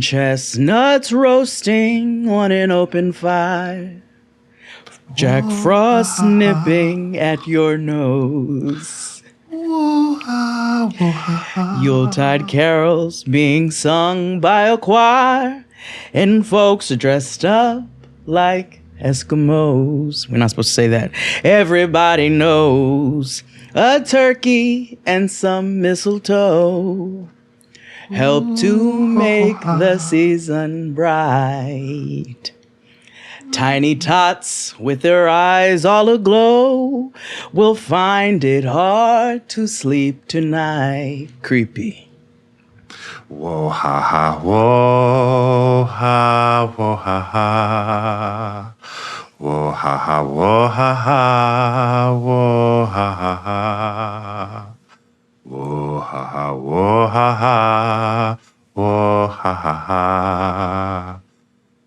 Chestnuts roasting on an open fire. Jack Frost nipping at your nose. Yuletide carols being sung by a choir. And folks dressed up like Eskimos. We're not supposed to say that. Everybody knows a turkey and some mistletoe help to make the season bright. Tiny tots with their eyes all aglow will find it hard to sleep tonight. Creepy. Whoa ha ha, whoa ha, whoa ha ha. Whoa ha ha, whoa ha ha, whoa ha ha ha. Whoa ha ha, whoa ha ha, whoa ha ha ha.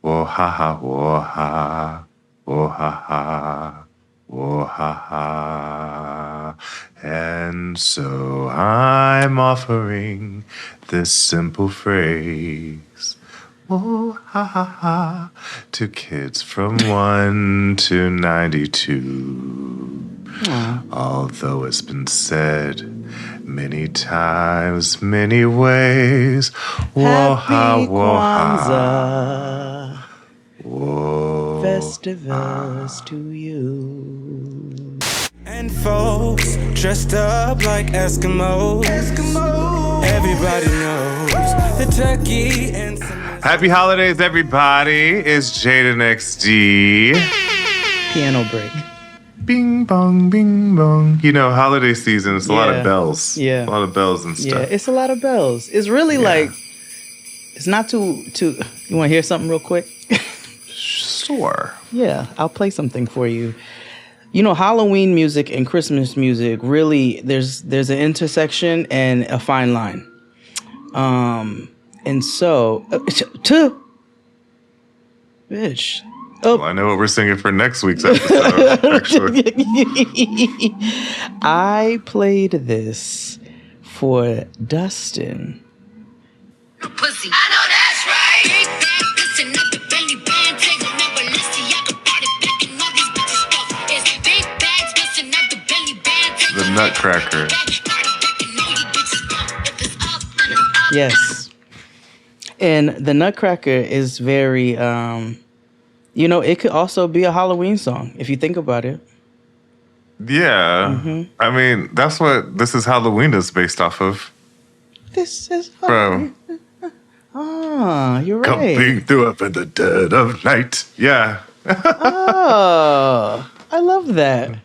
Whoa ha ha, whoa ha, whoa ha ha, whoa ha ha. And so I'm offering this simple phrase, whoa ha ha ha, to kids from 1 to 92. Although it's been said many times, many ways, whoa ha, whoa ha. Whoa. Festivals to you. And folks dressed up like Eskimos. Everybody knows the turkey and some... Happy holidays, everybody. It's Jaden XD. Piano break. Bing bong, bing bong. You know, holiday season, it's a lot of bells. Yeah. A lot of bells and stuff. Yeah, it's a lot of bells. It's really like, it's not too, you want to hear something real quick? Sure. Yeah, I'll play something for you. You know, Halloween music and Christmas music, really, there's an intersection and a fine line. And so, bitch. Well, I know what we're singing for next week's episode, actually. I played this for Dustin. Pussy. I know that's right. Listen up, the belly band, take a number, let's see, I can put it back in all these bitches' stuff. It's big bags, listen up, the belly band, take The Nutcracker. Yes. And the Nutcracker is very, you know, it could also be a Halloween song if you think about it. Yeah. Mm-hmm. I mean, that's what This Is Halloween is based off of. This is Bro. Ah, you're right. Coming through up in the dead of night. Yeah. Oh, I love that.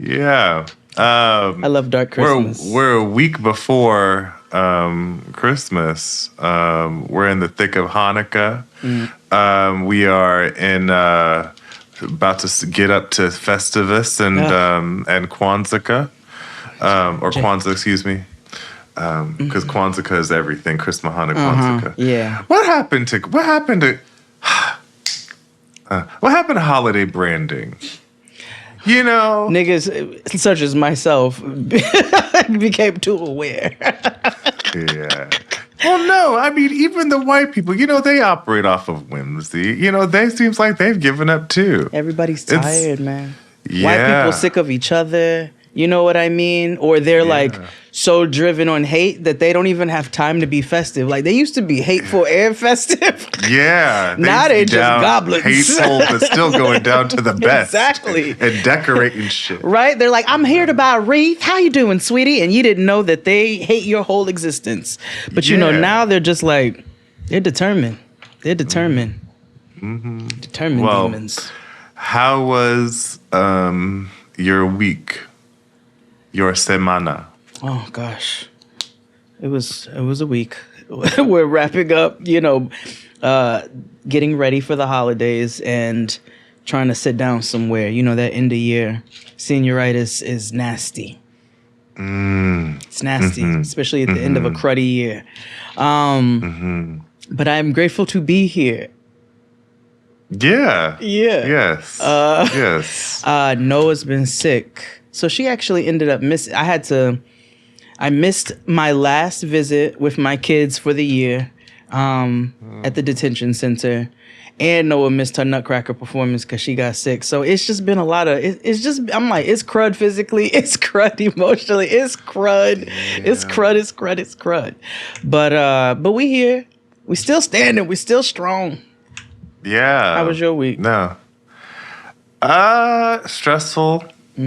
Yeah. I love Dark Christmas. We're a week before Christmas. We're in the thick of Hanukkah. We are in about to get up to Festivus and Kwanzaa, or Kwanzaa, excuse me, because Kwanzaa is everything. Christmas, Hanukkah, Kwanzaa. Yeah. What happened to holiday branding? You know, Niggas such as myself became too aware. Yeah. Well, no, I mean, even the white people, you know, they operate off of whimsy. You know, they seems like they've given up too. Everybody's tired, man. Yeah. White people sick of each other. You know what I mean? Or they're like so driven on hate that they don't even have time to be festive. Like they used to be hateful and festive. Yeah. Now they just goblins. Hateful, but still going down to the best. Exactly. And decorating shit. Right? They're like, I'm here to buy a wreath. How you doing, sweetie? And you didn't know that they hate your whole existence. But you know, now they're just like, they're determined. They're determined. Mm-hmm. Determined demons. How was your week? Your semana? Oh gosh, it was a week. We're wrapping up, you know, getting ready for the holidays and trying to sit down somewhere. You know, that end of year senioritis is nasty. It's nasty, especially at the end of a cruddy year. But I'm grateful to be here. Yeah. Yeah. Yes. Yes. Noah's been sick. So she actually ended up I missed my last visit with my kids for the year at the detention center. And Noah missed her Nutcracker performance because she got sick. So it's just been a lot of, it's just, I'm like, it's crud physically, it's crud emotionally, it's crud, it's crud. But we here, we still standing, we still strong. Yeah. How was your week? No. Stressful. You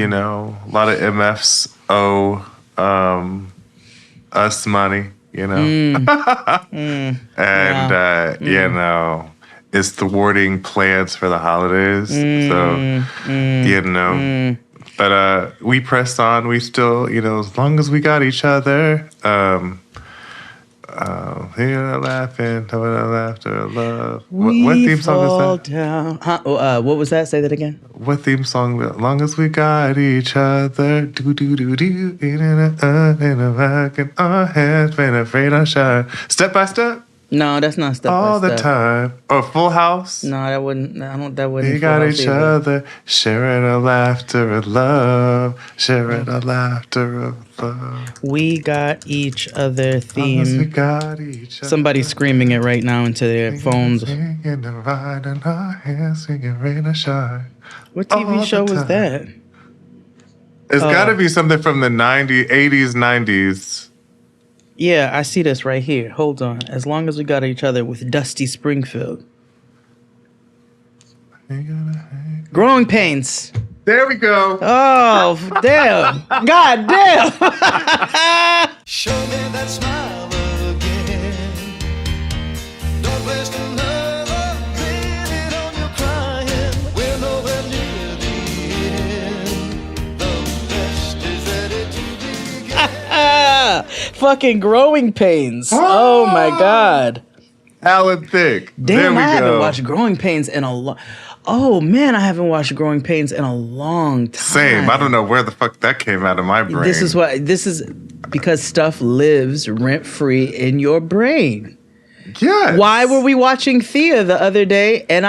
know, a lot of MFs owe us money, you know. And you know, it's thwarting plans for the holidays. So you know. But we press on. We still, you know, as long as we got each other, laughing, laughter, love. What theme song is that? Down. What was that? Say that again. What theme song? As long as we got each other, do do do do, in a back in our hands, ain't afraid I shine. Step by step. No, that's not Step all by the Step. time. Or Full House. No, that wouldn't. I don't. That wouldn't. We got Full House each either. other, sharing a laughter of love, sharing a laughter of love. We got each other As long as we theme. got each other. Somebody's screaming it right now into their phones. Singing the ride in our hands, singing rain or shine. What TV all the show was time. that? It's got to be something from the 80s, 90s. Yeah, I see this right here. Hold on. As long as we got each other with Dusty Springfield. Growing Pains. There we go. Oh, damn. God damn. Show me that smile again. Don't waste another minute on your crying. We're nowhere near the end. The best is ready to begin. Fucking Growing Pains. Oh my God. Alan Thicke. Damn, there we I haven't go. watched Growing Pains in a long. Oh man, I haven't watched Growing Pains in a long time. Same. I don't know where the fuck that came out of my brain. This is because stuff lives rent free in your brain. Yes. Why were we watching Thea the other day? And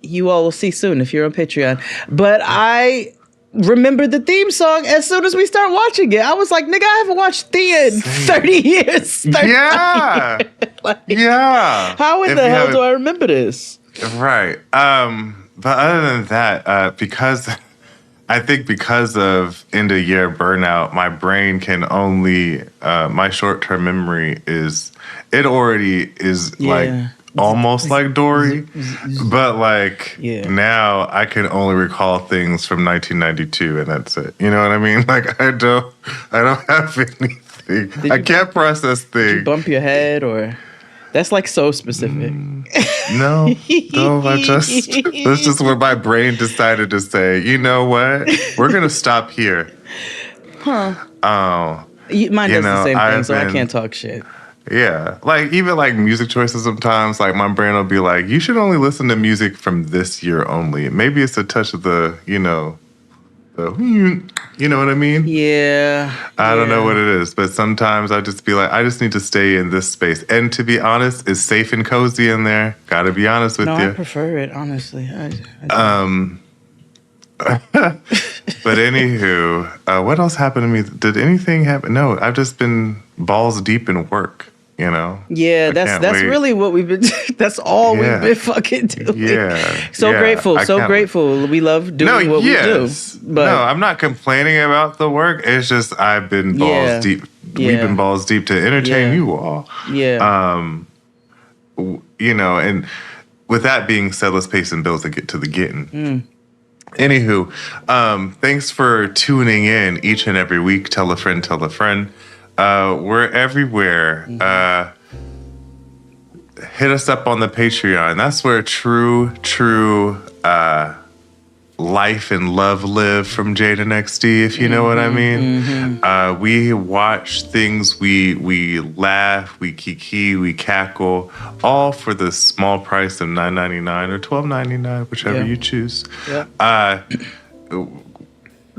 you all will see soon if you're on Patreon. But I remembered the theme song as soon as we start watching it. I was like, nigga, I haven't watched Thea in 30 years. 30 Yeah. Like, Yeah. how in If the you hell haven't- do I remember this? Right. But other than that, because I think because of end of year burnout, my brain can only my short term memory already is Yeah. like almost like Dory, but like Yeah. now I can only recall things from 1992 and that's it. You know what I mean? Like I don't have anything. I can't process things. Bump your head or that's like so specific. No, that's just where my brain decided to say, you know what? We're going to stop here. Mine You does the know, same thing, I've so I been- can't talk shit. Yeah. Like, even like music choices sometimes, like my brain will be like, you should only listen to music from this year only. Maybe it's a touch of the, you know what I mean? Yeah. I don't know what it is, but sometimes I just be like, I just need to stay in this space. And to be honest, it's safe and cozy in there. Gotta be honest with No, you. I prefer it, honestly. But anywho, what else happened to me? Did anything happen? No, I've just been balls deep in work, you know? Yeah, I that's can't that's wait. really what we've been. That's all Yeah. we've been fucking doing. Yeah. So yeah, grateful, I so can't- grateful. We love doing what we do. But no, I'm not complaining about the work. It's just I've been balls Yeah. deep. Yeah. We've been balls deep to entertain Yeah. you all. yeah, You know, and with that being said, let's pay some bills and get to the getting. Mm. Anywho, thanks for tuning in each and every week. Tell a friend, tell a friend. We're everywhere. Mm-hmm. Hit us up on the Patreon. That's where true life and love live from Jaden XD, if you know what I mean. We watch things, we laugh, we kiki, we cackle, all for the small price of $9.99 or $12.99, whichever Yeah. you choose. yeah.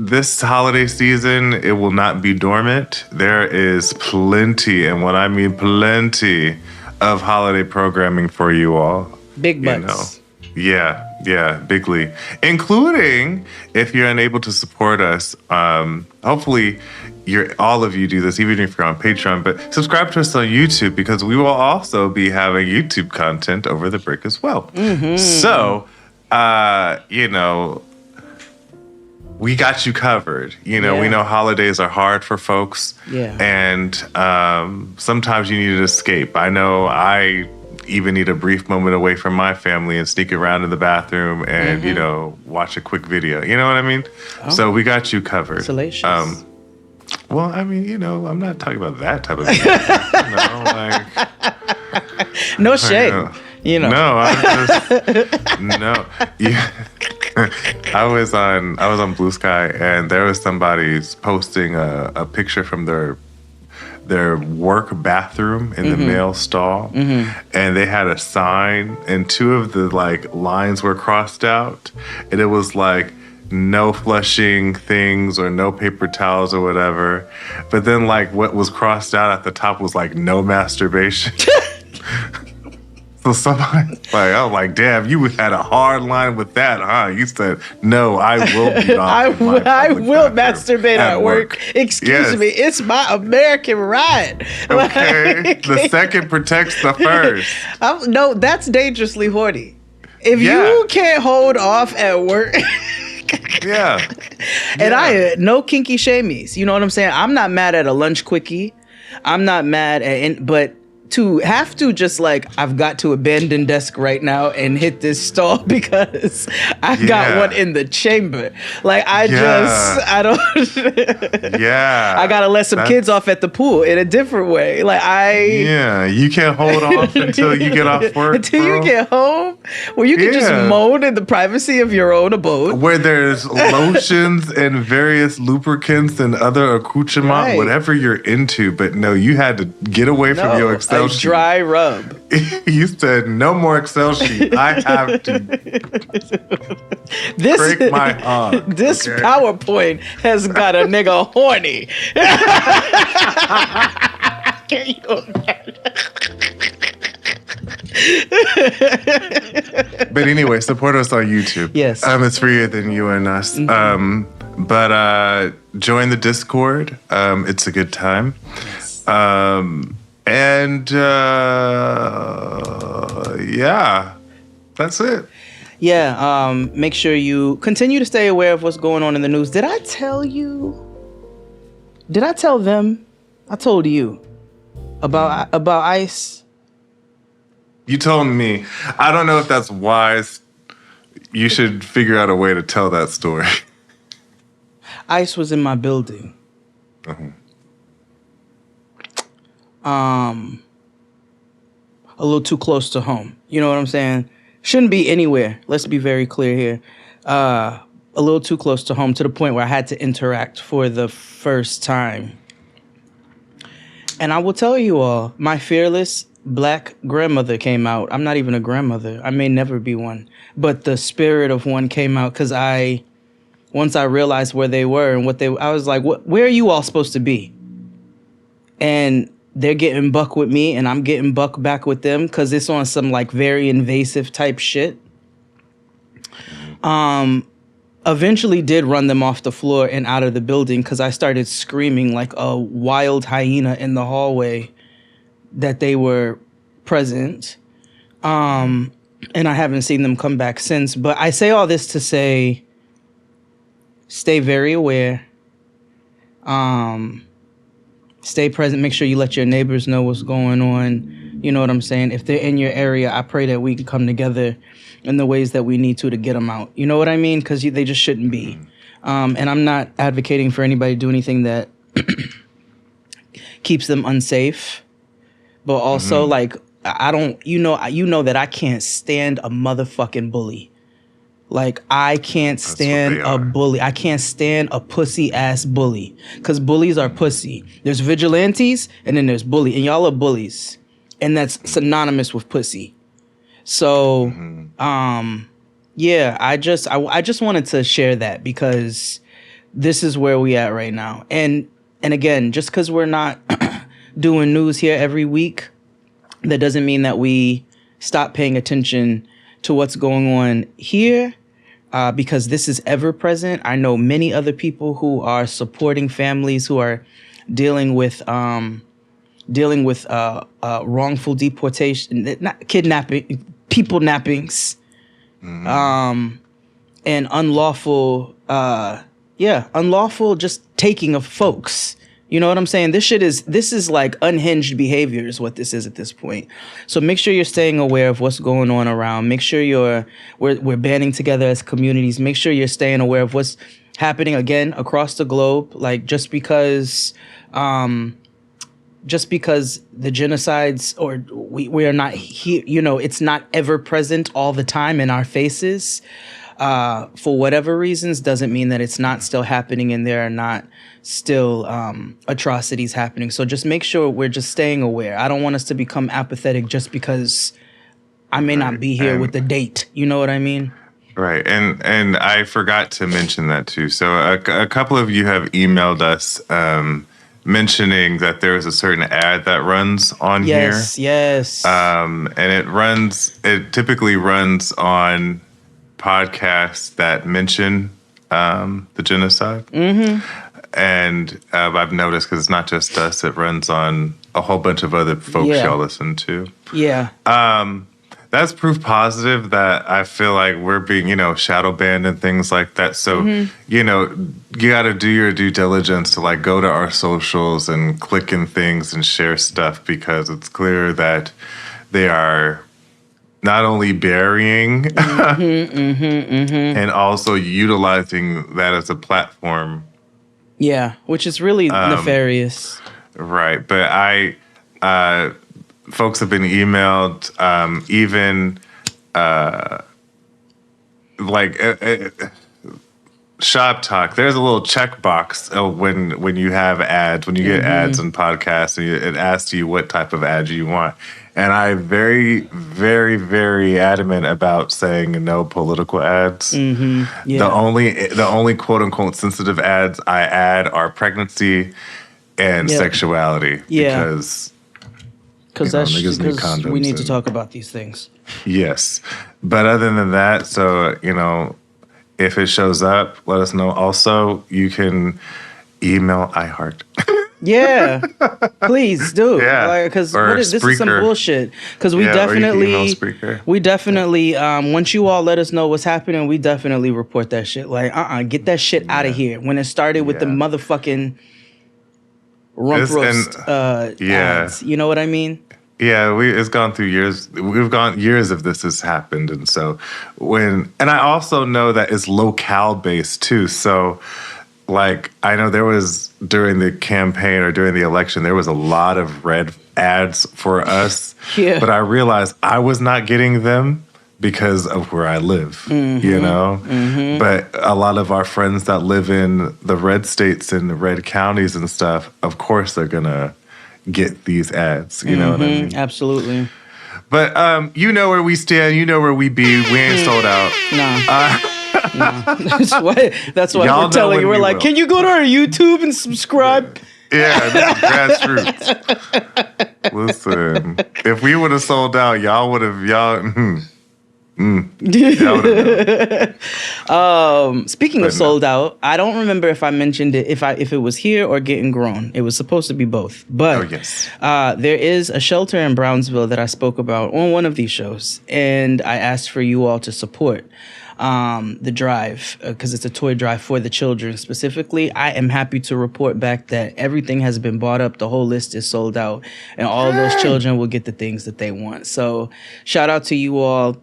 This holiday season, it will not be dormant. There is plenty, and what I mean plenty, of holiday programming for you all. Big You butts. know. Yeah, bigly. Including if you're unable to support us, hopefully all of you do this, even if you're on Patreon, but subscribe to us on YouTube because we will also be having YouTube content over the break as well. So, we got you covered. We know holidays are hard for folks. Yeah. And sometimes you need to escape. I know I even need a brief moment away from my family and sneak around in the bathroom and, watch a quick video. You know what I mean? Oh. So we got you covered. Salacious. Well, I mean, I'm not talking about that type of video. No shade. No, I'm just no. Yeah. I was on Blue Sky and there was somebody posting a picture from their work bathroom in the male stall, and they had a sign and two of the lines were crossed out, and it was no flushing things or no paper towels or whatever. But then what was crossed out at the top was no masturbation. So somebody, I was like, damn, you had a hard line with that, huh? You said, no, I will be I will masturbate at work. Excuse me, it's my American right. Okay, the second protects the first. No, that's dangerously horny. If you can't hold off at work... Yeah. And I no kinky shamies. You know what I'm saying? I'm not mad at a lunch quickie. I'm not mad at but to have to just I've got to abandon desk right now and hit this stall because I got one in the chamber. I don't. Yeah. I gotta let some kids off at the pool in a different way. Yeah, you can't hold off until you get off work. Until you get home, where you can just moan in the privacy of your own abode. Where there's lotions and various lubricants and other accoutrement, whatever you're into. But no, you had to get away from your Excel sheet. Dry rub. You said, no more Excel sheet. I have to break my arm. This PowerPoint has got a nigga horny. But anyway, support us on YouTube. Yes. It's freer than you and us. But join the Discord. It's a good time. Yes. And that's it. Yeah, make sure you continue to stay aware of what's going on in the news. Did I tell you? Did I tell them? I told you about ICE. You told me. I don't know if that's wise. You should figure out a way to tell that story. ICE was in my building. A little too close to home. You know what I'm saying? Shouldn't be anywhere. Let's be very clear here. A little too close to home to the point where I had to interact for the first time. And I will tell you all, my fearless Black grandmother came out. I'm not even a grandmother. I may never be one. But the spirit of one came out because once I realized where they were and I was like, where are you all supposed to be? And they're getting buck with me and I'm getting buck back with them because it's on some very invasive type shit. Eventually did run them off the floor and out of the building because I started screaming like a wild hyena in the hallway that they were present. And I haven't seen them come back since. But I say all this to say, stay very aware. Stay present. Make sure you let your neighbors know what's going on. You know what I'm saying? If they're in your area, I pray that we can come together in the ways that we need to get them out. You know what I mean? Because they just shouldn't be. And I'm not advocating for anybody to do anything that keeps them unsafe. But also, I don't, you know that I can't stand a motherfucking bully. I can't stand a bully. I can't stand a pussy ass bully. Because bullies are pussy. There's vigilantes and then there's bully. And y'all are bullies. And that's synonymous with pussy. So, yeah, I just wanted to share that because this is where we at right now. And again, just because we're not doing news here every week, that doesn't mean that we stop paying attention to what's going on here, because this is ever present. I know many other people who are supporting families who are dealing with wrongful deportation, not kidnapping, people nappings, and unlawful just taking of folks. You know what I'm saying? This is like unhinged behavior is what this is at this point. So make sure you're staying aware of what's going on around. Make sure we're banding together as communities. Make sure you're staying aware of what's happening again across the globe. Like just because the genocides or we are not here, it's not ever present all the time in our faces. For whatever reasons, doesn't mean that it's not still happening and there are not still atrocities happening. So just make sure we're just staying aware. I don't want us to become apathetic just because I may not be here with the date. You know what I mean? Right. And I forgot to mention that too. So a couple of you have emailed us mentioning that there is a certain ad that runs on here. Yes. And it typically runs on podcasts that mention the genocide. Mm-hmm. And I've noticed, because it's not just us, it runs on a whole bunch of other folks y'all listen to. Yeah. That's proof positive that I feel like we're being, shadow banned and things like that. So, you got to do your due diligence to like go to our socials and click in things and share stuff, because it's clear that they are not only burying and also utilizing that as a platform. Yeah, which is really nefarious. Right. But folks have been emailed, even Shop Talk. There's a little checkbox when you have ads, when you get ads on podcasts, and it asks you what type of ad you want. And I'm very, very, very adamant about saying no political ads. Mm-hmm. Yeah. The only quote unquote sensitive ads I add are pregnancy and sexuality. Yeah. Because we need to talk about these things. Yes. But other than that, so, if it shows up, let us know. Also, you can email iHeart. Yeah, please do. Yeah, because this is some bullshit. Because we definitely, once you all let us know what's happening, we definitely report that shit. Like, get that shit out of here. When it started with the motherfucking rump roast ads, you know what I mean? Yeah, it's gone through years. We've gone years of this has happened, and so and I also know that it's locale based too. So, like, I know there was during the campaign or during the election, there was a lot of red ads for us. Yeah. But I realized I was not getting them because of where I live, Mm-hmm. But a lot of our friends that live in the red states and the red counties and stuff, of course, they're gonna get these ads. You know what I mean? Absolutely. But you know where we stand. You know where we be. We ain't sold out. Nah. No. That's why we're telling you. We're like, can you go to our YouTube and subscribe? Yeah, grassroots. Listen, if we would have sold out, y'all would have. Speaking of sold out, I don't remember if I mentioned it, if it was here or Getting Grown. It was supposed to be both. But there is a shelter in Brownsville that I spoke about on one of these shows, and I asked for you all to support the drive, because it's a toy drive for the children specifically. I am happy to report back that everything has been bought up. The whole list is sold out, and all of those children will get the things that they want. So shout out to you all.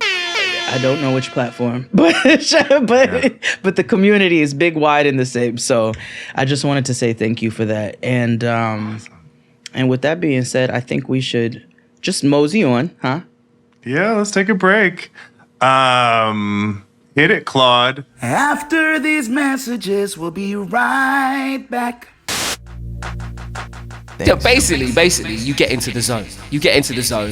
I don't know which platform, but the community is big, wide, and the same. So I just wanted to say thank you for that. And with that being said, I think we should just mosey on, huh? Yeah, let's take a break. Hit it, Claude. After these messages, we'll be right back. Yeah, basically, you get into the zone.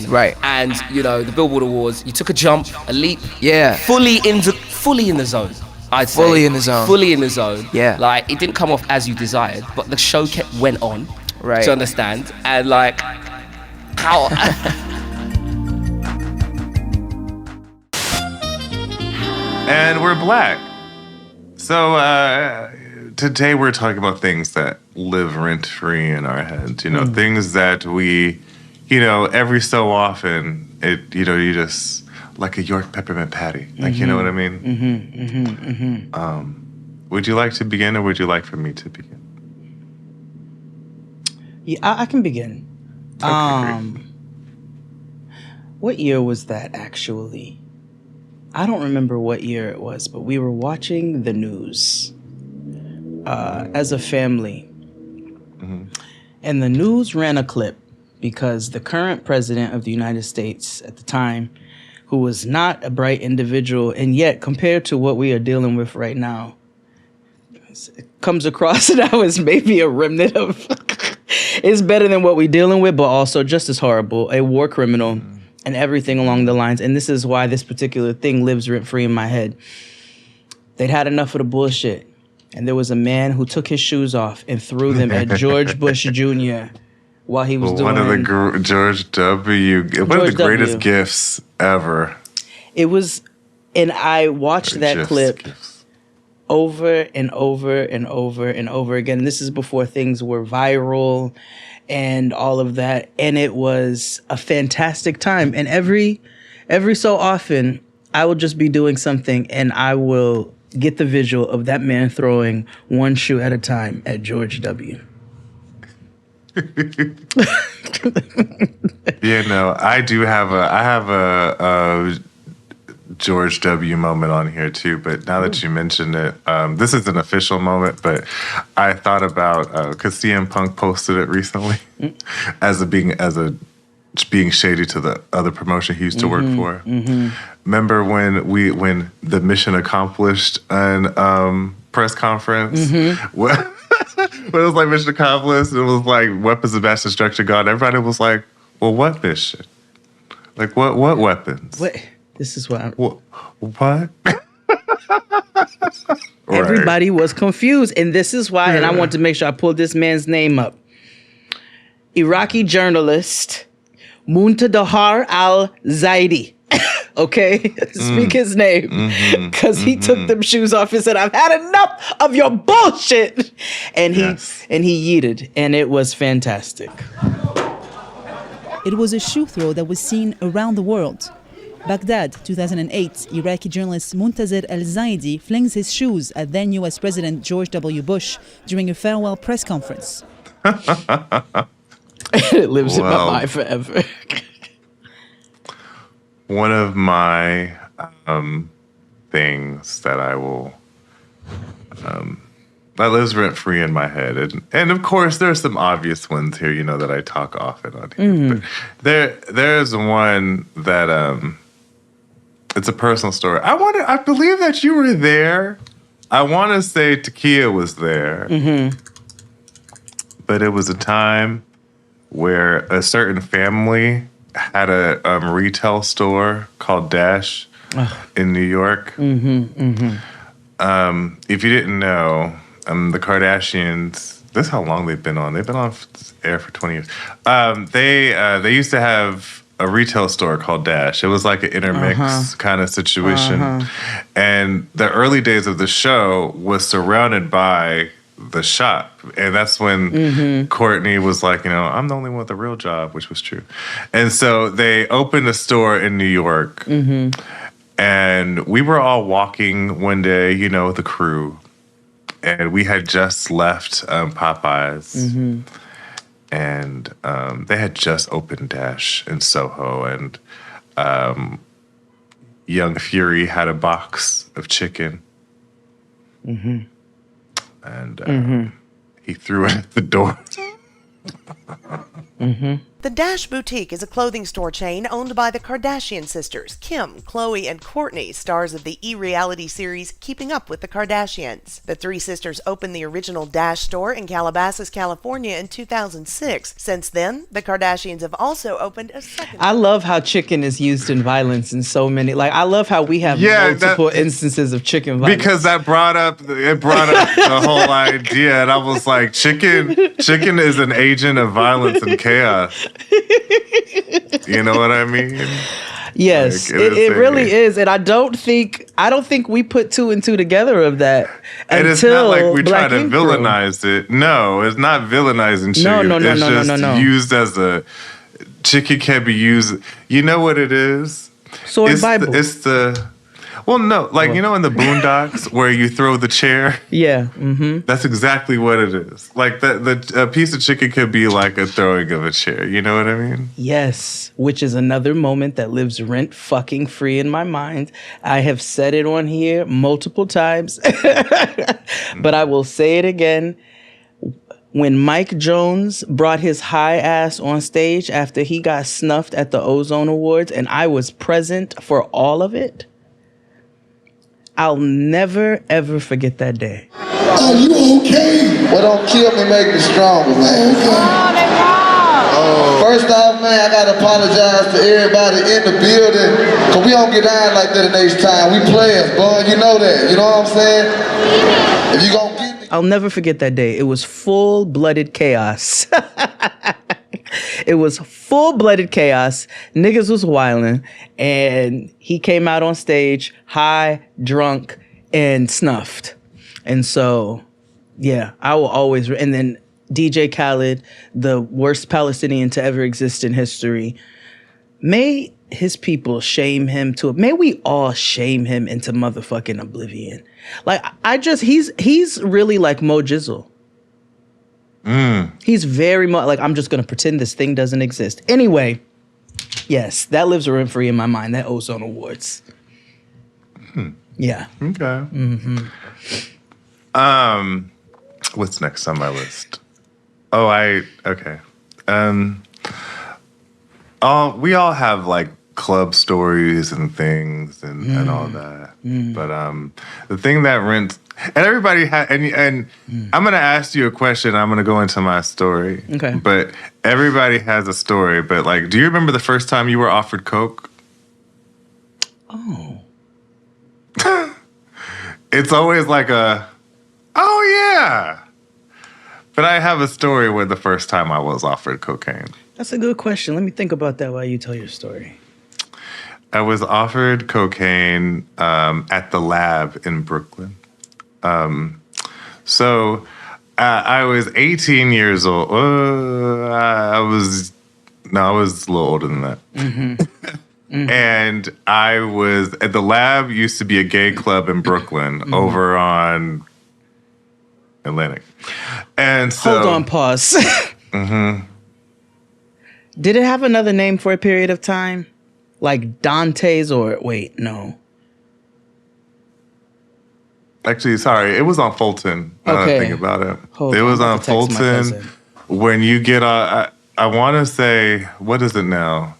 Right. And, the Billboard Awards, you took a jump, a leap. Yeah. Fully in the zone, I'd say. Fully in the zone. Fully in the zone. Yeah. Like, it didn't come off as you desired, but the show went on. Right. To understand. And, like, how... and we're black. So today we're talking about things that live rent free in our heads. You know, things that we, you know, every so often, you just like a York peppermint patty. Like, you know what I mean? Would you like to begin, or would you like for me to begin? Yeah, I can begin. Okay, great. What year was that, actually? I don't remember what year it was, but we were watching the news as a family. And the news ran a clip because the current president of the United States at the time, who was not a bright individual, and yet compared to what we are dealing with right now, it comes across now as maybe a remnant of it's better than what we're dealing with, but also just as horrible, a war criminal and everything along the lines. And this is why this particular thing lives rent free in my head. They'd had enough of the bullshit. And there was a man who took his shoes off and threw them at George Bush Jr. while he was doing... One of the George W. One of the greatest W. gifts ever. It was... And I watched that clip over and over and over and over again. This is before things were viral and all of that. And it was a fantastic time. And every so often, I will just be doing something and I will get the visual of that man throwing one shoe at a time at George W. Yeah, no, I have a George W. moment on here too, but now that you mentioned it, this is an official moment, but I thought about, because CM Punk posted it recently as being shady to the other promotion he used to work for. Remember when the mission accomplished an press conference? When it was like mission accomplished, it was like weapons of mass destruction gone. Everybody was like, well, what mission? Like, what weapons? What? This is what I'm... What? Everybody was confused. And this is why, and I want to make sure I pull this man's name up. Iraqi journalist Muntadhar al-Zaidi. Okay? Speak his name. Because he took them shoes off and said, I've had enough of your bullshit. And he yeeted. And it was fantastic. It was a shoe throw that was seen around the world. Baghdad, 2008, Iraqi journalist Muntazir al-Zaidi flings his shoes at then U.S. President George W. Bush during a farewell press conference. It lives in my mind forever. One of my things that I will... that lives rent-free in my head. And of course, there's some obvious ones here, you know, that I talk often on here. But there's one that... it's a personal story. I believe that you were there. I want to say Takia was there. But it was a time where a certain family had a retail store called Dash in New York. If you didn't know, the Kardashians, this is how long they've been on. They've been on air for 20 years. They used to have a retail store called Dash. It was like an intermix kind of situation. And the early days of the show was surrounded by the shop. And that's when Courtney was like, you know, I'm the only one with a real job, which was true. And so they opened a store in New York. And we were all walking one day, you know, with the crew. And we had just left Popeyes. And they had just opened Dash in Soho, and Young Fury had a box of chicken, and he threw it at the door. The Dash Boutique is a clothing store chain owned by the Kardashian sisters, Kim, Khloe, and Kourtney, stars of the e-reality series Keeping Up with the Kardashians. The three sisters opened the original Dash store in Calabasas, California in 2006. Since then, the Kardashians have also opened a second... I love how chicken is used in violence in so many... Like, I love how we have multiple instances of chicken violence. Because that brought up the whole idea, and I was like, chicken is an agent of violence and chaos. You know what I mean? Yes, Like, it is really is, and I don't think we put two and two together of that And until it's not like we try Black to Ink Crew. villainize it. No, it's not villainizing chicken. No, it's just no. used as a chicken can be used. You know what it is? Sword Bible. Well, no, like, you know, in the Boondocks where you throw the chair. Yeah. That's exactly what it is. Like a piece of chicken could be like a throwing of a chair. You know what I mean? Yes, which is another moment that lives rent fucking free in my mind. I have said it on here multiple times, but I will say it again. When Mike Jones brought his high ass on stage after he got snuffed at the Ozone Awards, and I was present for all of it, I'll never, ever forget that day. Are you okay? Well, don't kill me, make me stronger, man. First off, man, I gotta apologize to everybody in the building, cause we don't get down like that next time. We players, boy, you know that. You know what I'm saying? If you gonna get me. I'll never forget that day. It was full-blooded chaos. It was full-blooded chaos. Niggas was wilding, and he came out on stage high, drunk, and snuffed. And so, yeah, I will always. And then DJ Khaled, the worst Palestinian to ever exist in history. May his people shame him may we all shame him into motherfucking oblivion. Like, he's really like Mo Jizzle. He's very much like, I'm just going to pretend this thing doesn't exist. Anyway, yes, that lives rent free in my mind, that Ozone Awards. Yeah. Okay. What's next on my list? Okay. We all have like club stories and things and all that. But the thing that rents, and everybody and I'm gonna ask you a question. I'm gonna go into my story. Okay. But everybody has a story. But like, do you remember the first time you were offered coke? Oh. It's always like oh yeah. But I have a story where the first time I was offered cocaine. That's a good question. Let me think about that while you tell your story. I was offered cocaine at the lab in Brooklyn. So I was 18 years old. I was a little older than that. And I was at the lab. Used to be a gay club in Brooklyn over on Atlantic. And so, hold on, pause. Did it have another name for a period of time? Like Dante's or wait, no. Actually, sorry, it was on Fulton. Now that I think about it. Hold it on, was I'm on about to text my Fulton. cousin. When you get I want to say, what is it now?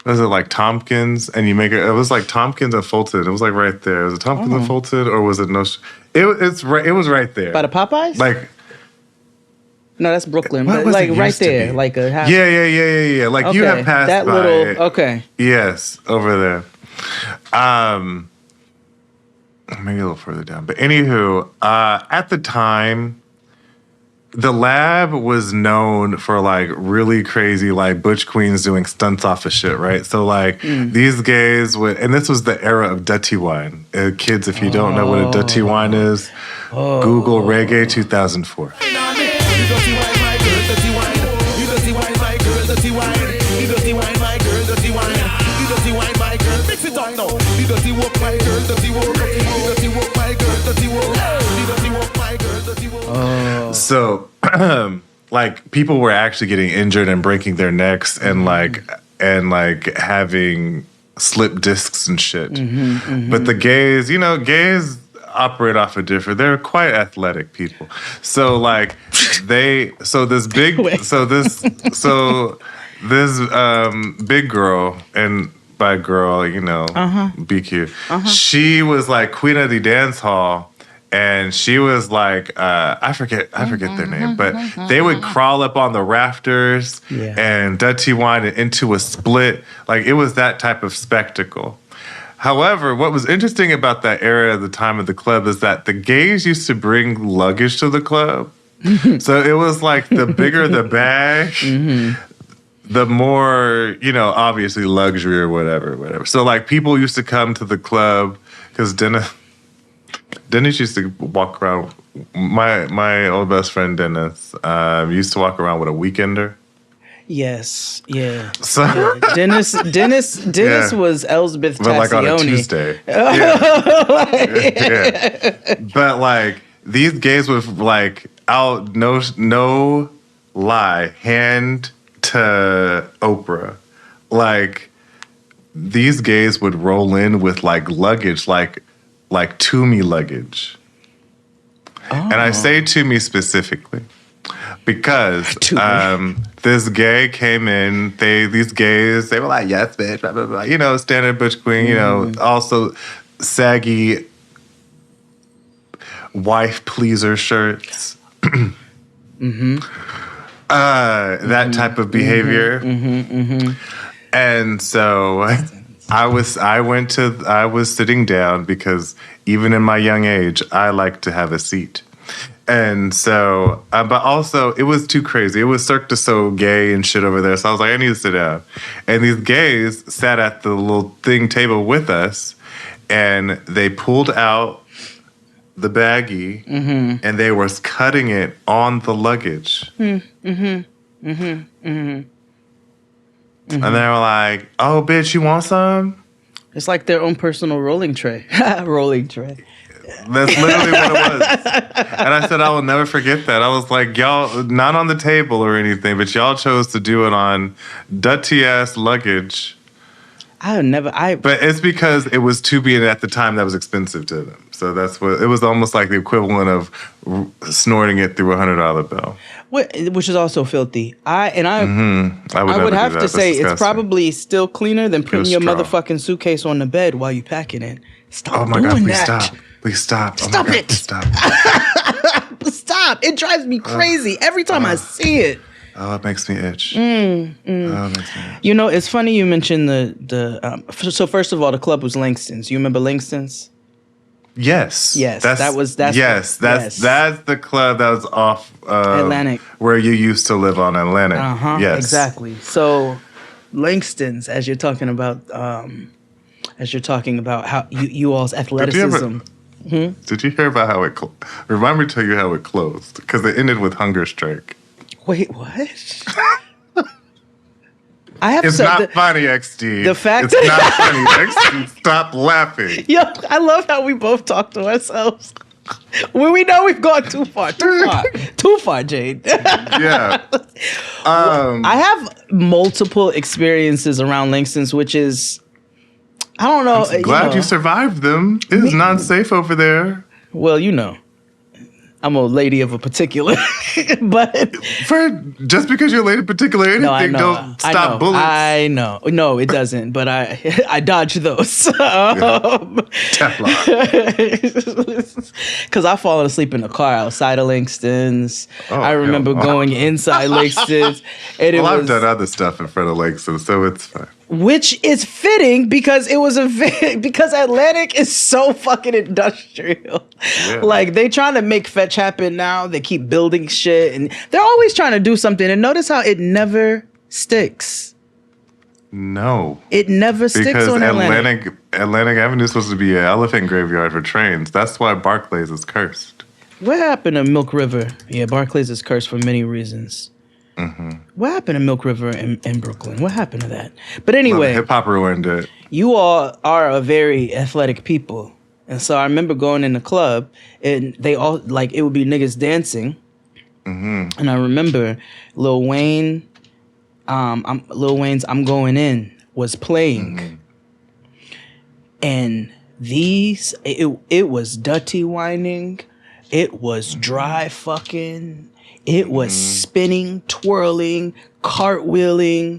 Was it like Tompkins? And you make it. It was like Tompkins and Fulton. It was like right there. Was it Tompkins and Fulton, or was it no? It's right. It was right there. By the Popeyes? Like, no, that's Brooklyn. What But was like it right used to there, be? like a half. Yeah. Like you have passed that by little. it. Okay. Yes, over there. Maybe a little further down. But anywho, at the time, the lab was known for like really crazy, like butch queens doing stunts off of shit, right? So like these gays would, and this was the era of Dutty Wine. Kids, if you don't know what a Dutty Wine is, Google Reggae 2004. So, like, people were actually getting injured and breaking their necks and like having slip discs and shit. But the gays, gays operate off a different. They're quite athletic people. So like this big girl, and by girl, BQ. She was like queen of the dance hall. And she was like, I forget their name, but they would crawl up on the rafters and Dutty Wine into a split. Like, it was that type of spectacle. However, what was interesting about that era at the time of the club is that the gays used to bring luggage to the club. So it was like the bigger the bag, the more, obviously luxury or whatever. So like people used to come to the club because Dennis used to walk around. My old best friend Dennis used to walk around with a weekender. Yes, yeah. So Dennis was Elsbeth but like on a Tassioni. Tuesday. Yeah. But like these gays would like out no lie, hand to Oprah. Like these gays would roll in with like luggage, like Toomey luggage. And I say Toomey specifically because this gay came in. These gays, they were like, yes, bitch, blah, blah, blah. Standard butch queen, also saggy wife pleaser shirts. That type of behavior. And so I was sitting down because even in my young age, I like to have a seat. And so, but also it was too crazy. It was Cirque du Soleil gay and shit over there. So I was like, I need to sit down. And these gays sat at the little thing table with us and they pulled out the baggie and they were cutting it on the luggage. And they were like, oh, bitch, you want some? It's like their own personal rolling tray. Rolling tray. That's literally what it was. And I said, I will never forget that. I was like, y'all, not on the table or anything, but y'all chose to do it on dirty-ass luggage. But it's because it was Tubi, and at the time that was expensive to them. So that's what, it was almost like the equivalent of snorting it through a $100 bill. Which is also filthy. I would never have do to that. say That's it's disgusting. probably still cleaner than putting your strong. motherfucking suitcase on the bed while you packing it. Stop my doing God, please that. stop. Please stop. Stop it. Please stop. Stop. It drives me crazy every time I see it. Oh, it makes me itch. Oh, it makes me itch. It's funny you mentioned so first of all, the club was Langston's. You remember Langston's? Yes. Yes, That's the club that was off Atlantic, where you used to live on Atlantic. Yes, exactly. So Langston's, as you're talking about how you all's athleticism. Did you hear about how it? Remind me to tell you how it closed because it ended with hunger strike. Wait, what? I have It's not funny, XD. The fact it's not funny, XD. Stop laughing. Yo, I love how we both talk to ourselves. When we know we've gone too far, Jade. Yeah. I have multiple experiences around Langston's, which is, I don't know. I'm glad you survived them. It's not safe over there. Well, I'm a lady of a particular, but just because you're a lady of particular anything, don't stop bullets. I know. No, it doesn't. But I dodge those. Teflon. Because I've fallen asleep in the car outside of Langston's. Oh, I remember going inside Langston's. And I've done other stuff in front of Langston's, so it's fine. Which is fitting because because Atlantic is so fucking industrial. Yeah. Like they trying to make fetch happen now. They keep building shit and they're always trying to do something. And notice how it never sticks. No. It never sticks because on Atlantic. Atlantic Avenue is supposed to be an elephant graveyard for trains. That's why Barclays is cursed. What happened to Milk River? Yeah, Barclays is cursed for many reasons. What happened to Milk River in Brooklyn? What happened to that? But anyway, hip hop ruined it. You all are a very athletic people, and so I remember going in the club, and they all like it would be niggas dancing, and I remember Lil Wayne, Lil Wayne's "I'm Going In" was playing, and it was dirty whining, it was dry fucking. It was spinning, twirling, cartwheeling,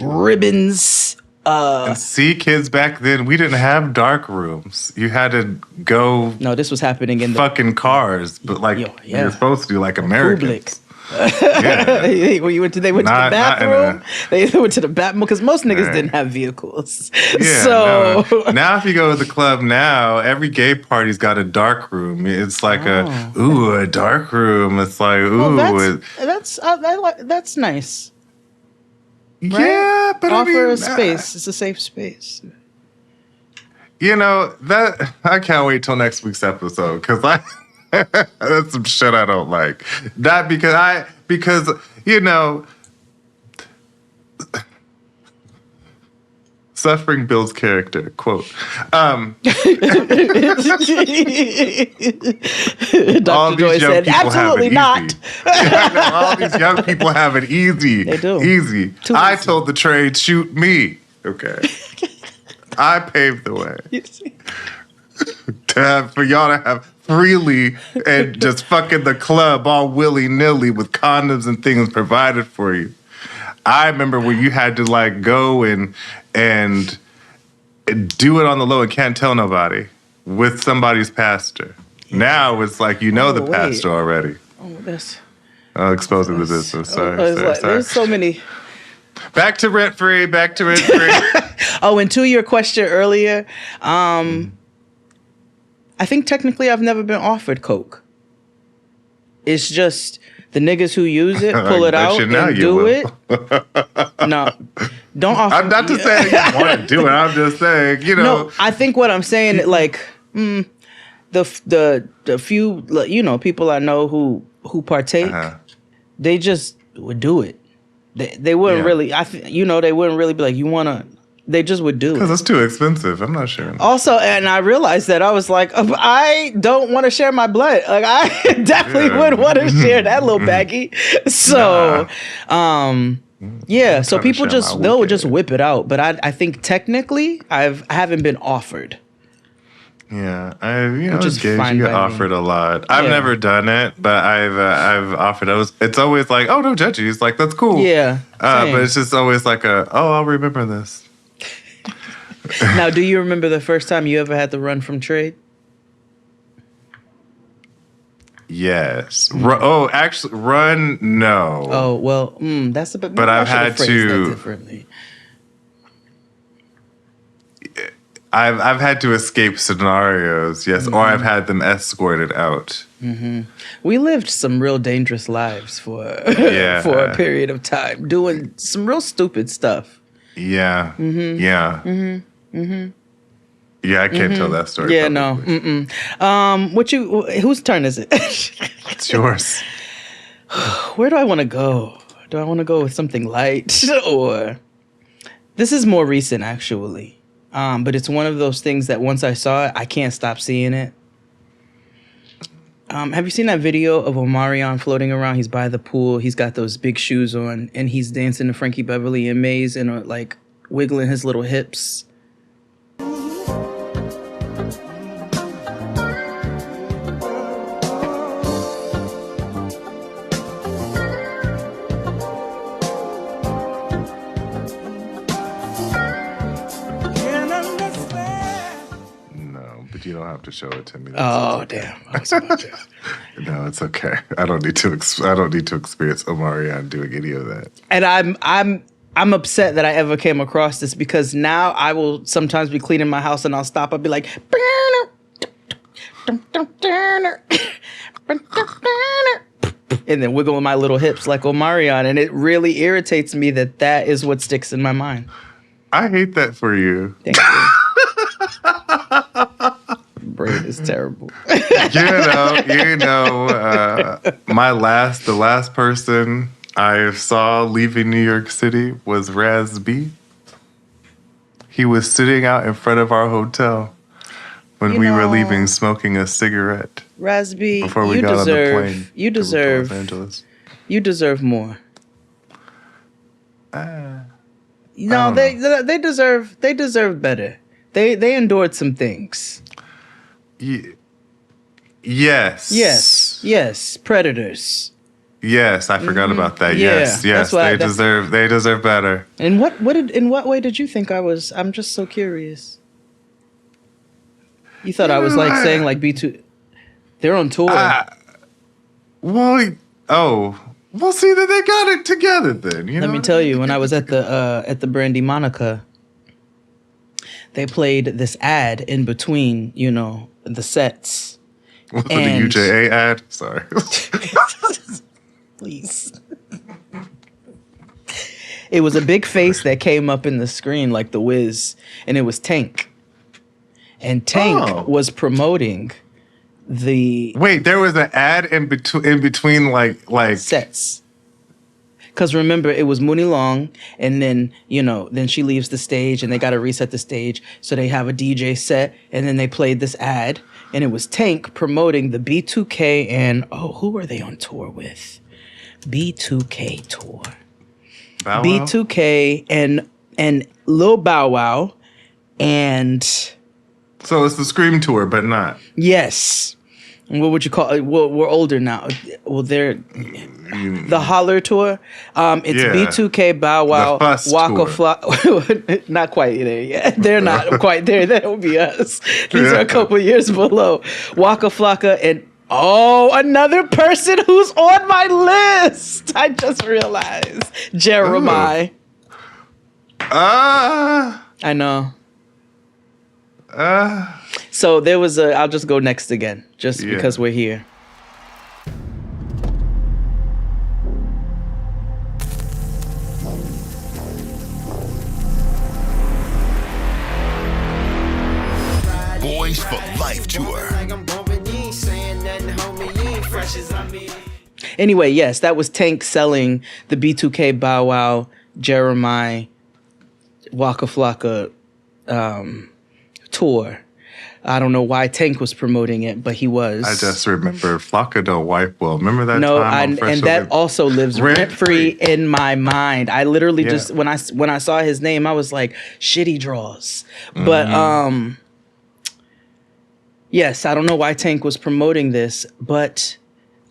ribbons. And see, kids back then, we didn't have dark rooms. You had to go. No, this was happening in fucking cars, but like you're supposed to do, like Americans. Yeah. They went to the bathroom. They went to the bathroom because most niggas didn't have vehicles. Yeah, so now if you go to the club now, every gay party's got a dark room. It's like a dark room. It's like that's nice. Yeah, but offer I mean, a space. It's a safe space. You know, that I can't wait till next week's episode because that's some shit I don't like. Not because you know, suffering builds character. Quote. Dr. All Joy these young said, people have absolutely it not. easy. I know, all these young people have it easy. They do. Easy. Too I easy. told the trade, shoot me. Okay. I paved the way. For y'all to have freely and just fucking the club all willy-nilly with condoms and things provided for you. I remember when you had to like go and do it on the low and can't tell nobody with somebody's pastor. Now it's like the wait. pastor already. Oh, that's... Exposing the business. Sorry. There's so many... Back to rent free. Oh, and to your question earlier, I think technically I've never been offered coke. It's just the niggas who use it pull it out and do it. No, don't offer. I'm not just saying you want to do it. I'm just saying, No, I think what I'm saying, like, the few, people I know who partake, they just would do it. They wouldn't really. They wouldn't really be like, you wanna. They just would do it because it's too expensive. I'm not sure. Also, and I realized that I was like, I don't want to share my blood. Like, I definitely would want to share that little baggie. So, so people they'll just whip it out. But I think technically, I haven't been offered. Yeah, you Which is get fine by me. offered a lot. I've never done it, but I've offered. It's always like, oh, no judgy. It's like, that's cool. Yeah, but it's just always like I'll remember this. Now, do you remember the first time you ever had to run from trade? Yes. Actually, run. No. Oh well, that's a bit. But I've I should have had phrased to. that differently. I've had to escape scenarios, yes, or I've had them escorted out. Mm-hmm. We lived some real dangerous lives for a period of time, doing some real stupid stuff. Yeah. Mm-hmm. Yeah. Mm-hmm. Mm-hmm. Yeah, I can't tell that story. Yeah, publicly. No. Whose turn is it? It's yours. Where do I want to go? Do I want to go with something light or? This is more recent, actually. But it's one of those things that once I saw it, I can't stop seeing it. Have you seen that video of Omarion floating around? He's by the pool. He's got those big shoes on, and he's dancing to Frankie Beverly and Maze and like wiggling his little hips. You don't have to show it to me. Damn! I was about to. No, it's okay. I don't need to experience Omarion doing any of that. And I'm upset that I ever came across this because now I will sometimes be cleaning my house and I'll stop. I'll be like, and then wiggling my little hips like Omarion, and it really irritates me that is what sticks in my mind. I hate that for you. Thank you. Brain is terrible. The last person I saw leaving New York City was Raz B. He was sitting out in front of our hotel when we were leaving, smoking a cigarette. Raz B, before we got on the plane. You deserve. To Los Angeles. You deserve more. No, they deserve. They deserve better. They endured some things. Yes. Predators. Yes, I forgot about that. Yeah, Yes. They deserve better. And in what way did you think I was? I'm just so curious. You thought I was saying like B2. They're on tour. See that they got it together then. Let me tell you, when I was at the Brandy Monica, they played this ad in between, the sets. The UJA ad? Sorry. Please. It was a big face that came up in the screen like the Wiz, and it was Tank. And Tank was promoting the Wait, there was an ad in between like sets. Because remember, it was Mooney Long, and then, then she leaves the stage, and they got to reset the stage. So they have a DJ set, and then they played this ad, and it was Tank promoting the B2K and, who were they on tour with? B2K tour. Bow Wow? B2K and Lil Bow Wow, and... So it's the Scream tour, but not. Yes. What would you call it? Well, we're older now. Well, they're the Holler tour. It's B2K, Bow Wow, Waka Flocka. Not quite there yet. They're not quite there. That would be us. These are a couple years below. Waka Flocka and another person who's on my list. I just realized Jeremiah. I know. So there was I'll just go next again, just because we're here. Boys for Life tour. Anyway, yes, that was Tank selling the B2K, Bow Wow, Jeremiah, Waka Flocka tour. I don't know why Tank was promoting it, but he was. I just remember Flocka don't wipe well. Remember that no, time? No, and that also lives rent-free in my mind. I literally just, when I saw his name, I was like, shitty draws. But, yes, I don't know why Tank was promoting this, but,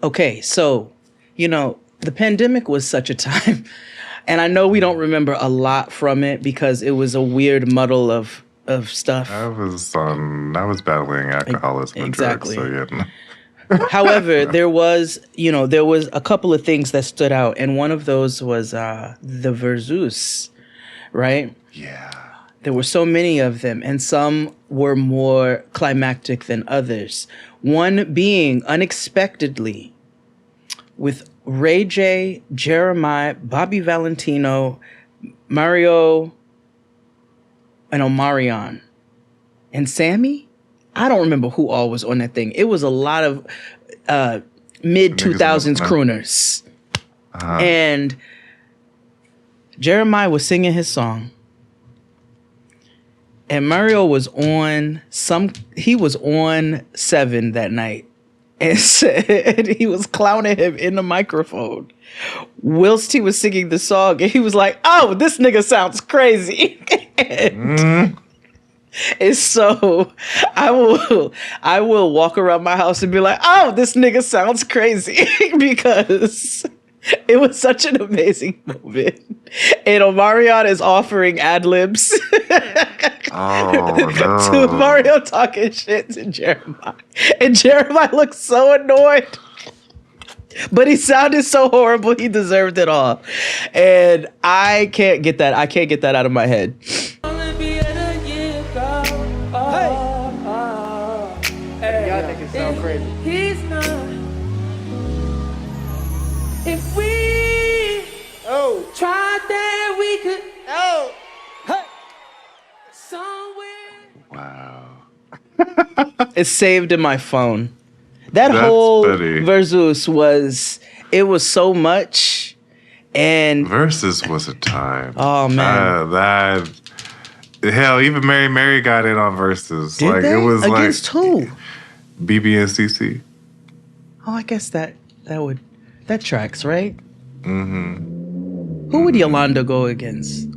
okay, so, the pandemic was such a time, and I know we don't remember a lot from it because it was a weird muddle of stuff. I was battling alcoholism and drugs, so yeah. However, there was a couple of things that stood out, and one of those was the Versus, right? Yeah. There were so many of them, and some were more climactic than others. One being unexpectedly with Ray J, Jeremiah, Bobby Valentino, Mario, and Omarion, and Sammy. I don't remember who all was on that thing. It was a lot of mid-2000s crooners. And Jeremiah was singing his song. And Mario was on 7 that night. And said he was clowning him in the microphone whilst he was singing the song. And he was like, oh, this nigga sounds crazy. And so I will walk around my house and be like, oh, this nigga sounds crazy. Because it was such an amazing moment. And Omarion is offering ad-libs to Mario talking shit to Jeremiah. And Jeremiah looked so annoyed. But he sounded so horrible, he deserved it all. And I can't get that out of my head. Y'all niggas sound crazy. He's not. If we tried that, we could. Somewhere. Wow. It's saved in my phone. That's whole funny. Versus was so much, and Versus was a time. Oh man, hell, even Mary got in on Versus. Did they? It was against who? BB and CC. Oh, I guess that tracks, right? Who would Yolanda go against?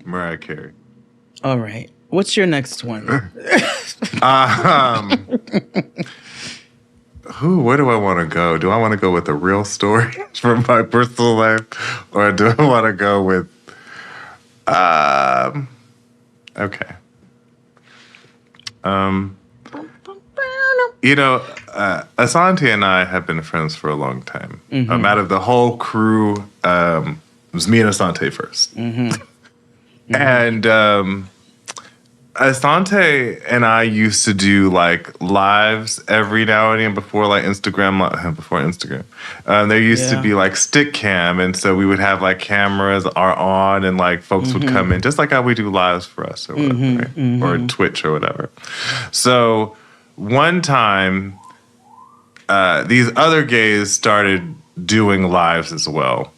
Mariah Carey. All right. What's your next one? Where do I want to go? Do I want to go with a real story from my personal life? Or do I want to go with... okay. Asante and I have been friends for a long time. Out of the whole crew, it was me and Asante first. And Asante and I used to do like lives every now and then before Instagram. There used to be like stick cam, and so we would have like cameras are on, and like folks would come in just like how we do lives for us or whatever, right? Or Twitch or whatever. So one time, these other gays started doing lives as well.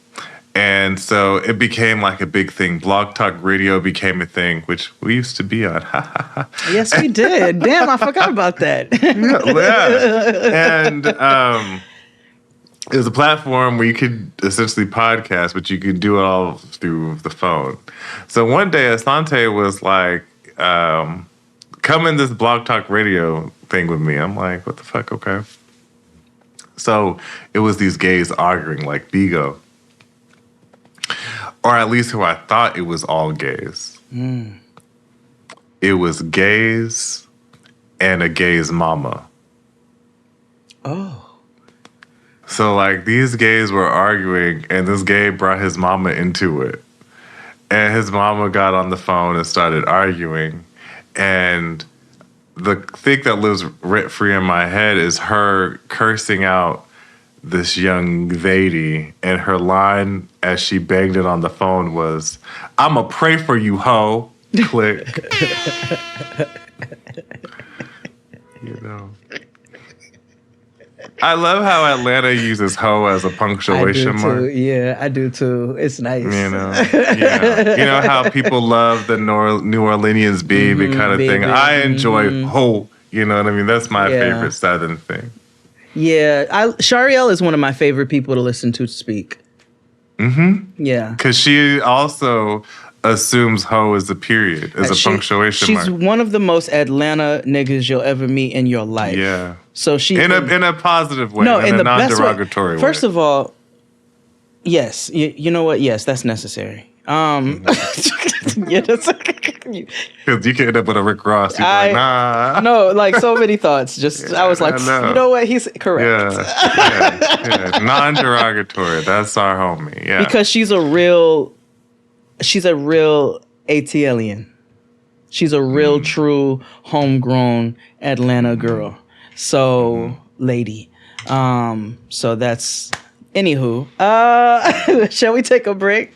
And so it became like a big thing. Blog Talk Radio became a thing, which we used to be on. Yes, we did. Damn, I forgot about that. Yeah. And it was a platform where you could essentially podcast, but you could do it all through the phone. So one day, Asante was like, come in this Blog Talk Radio thing with me. I'm like, what the fuck? Okay. So it was these gays arguing like Bigo. Or at least who I thought it was all gays. It was gays and a gay's mama. Oh. So like these gays were arguing, and this gay brought his mama into it. And his mama got on the phone and started arguing. And the thing that lives rent-free in my head is her cursing out this young lady, and her line as she banged it on the phone was, "I'ma pray for you, hoe." Click. You know. I love how Atlanta uses hoe as a punctuation mark. Yeah, I do too. It's nice. You know, yeah. You know how people love the New Orleans baby kind of thing. I enjoy hoe. You know what I mean? That's my favorite Southern thing. Yeah, Shariel is one of my favorite people to listen to speak. Yeah. Because she also assumes hoe is a period, is a punctuation mark. She's one of the most Atlanta niggas you'll ever meet in your life. Yeah. So she in a positive way, no, in the a non-derogatory way. First of all, yes, you know what? Yes, that's necessary. Yeah, that's because you can end up with a Rick Ross. You're like, nah. No, like so many thoughts. Just I was like, you know what? He's correct. Yeah. Non-derogatory. That's our homie. Yeah. Because she's a real ATLian. She's a real, true, homegrown Atlanta girl. So, lady. So that's anywho. Shall we take a break?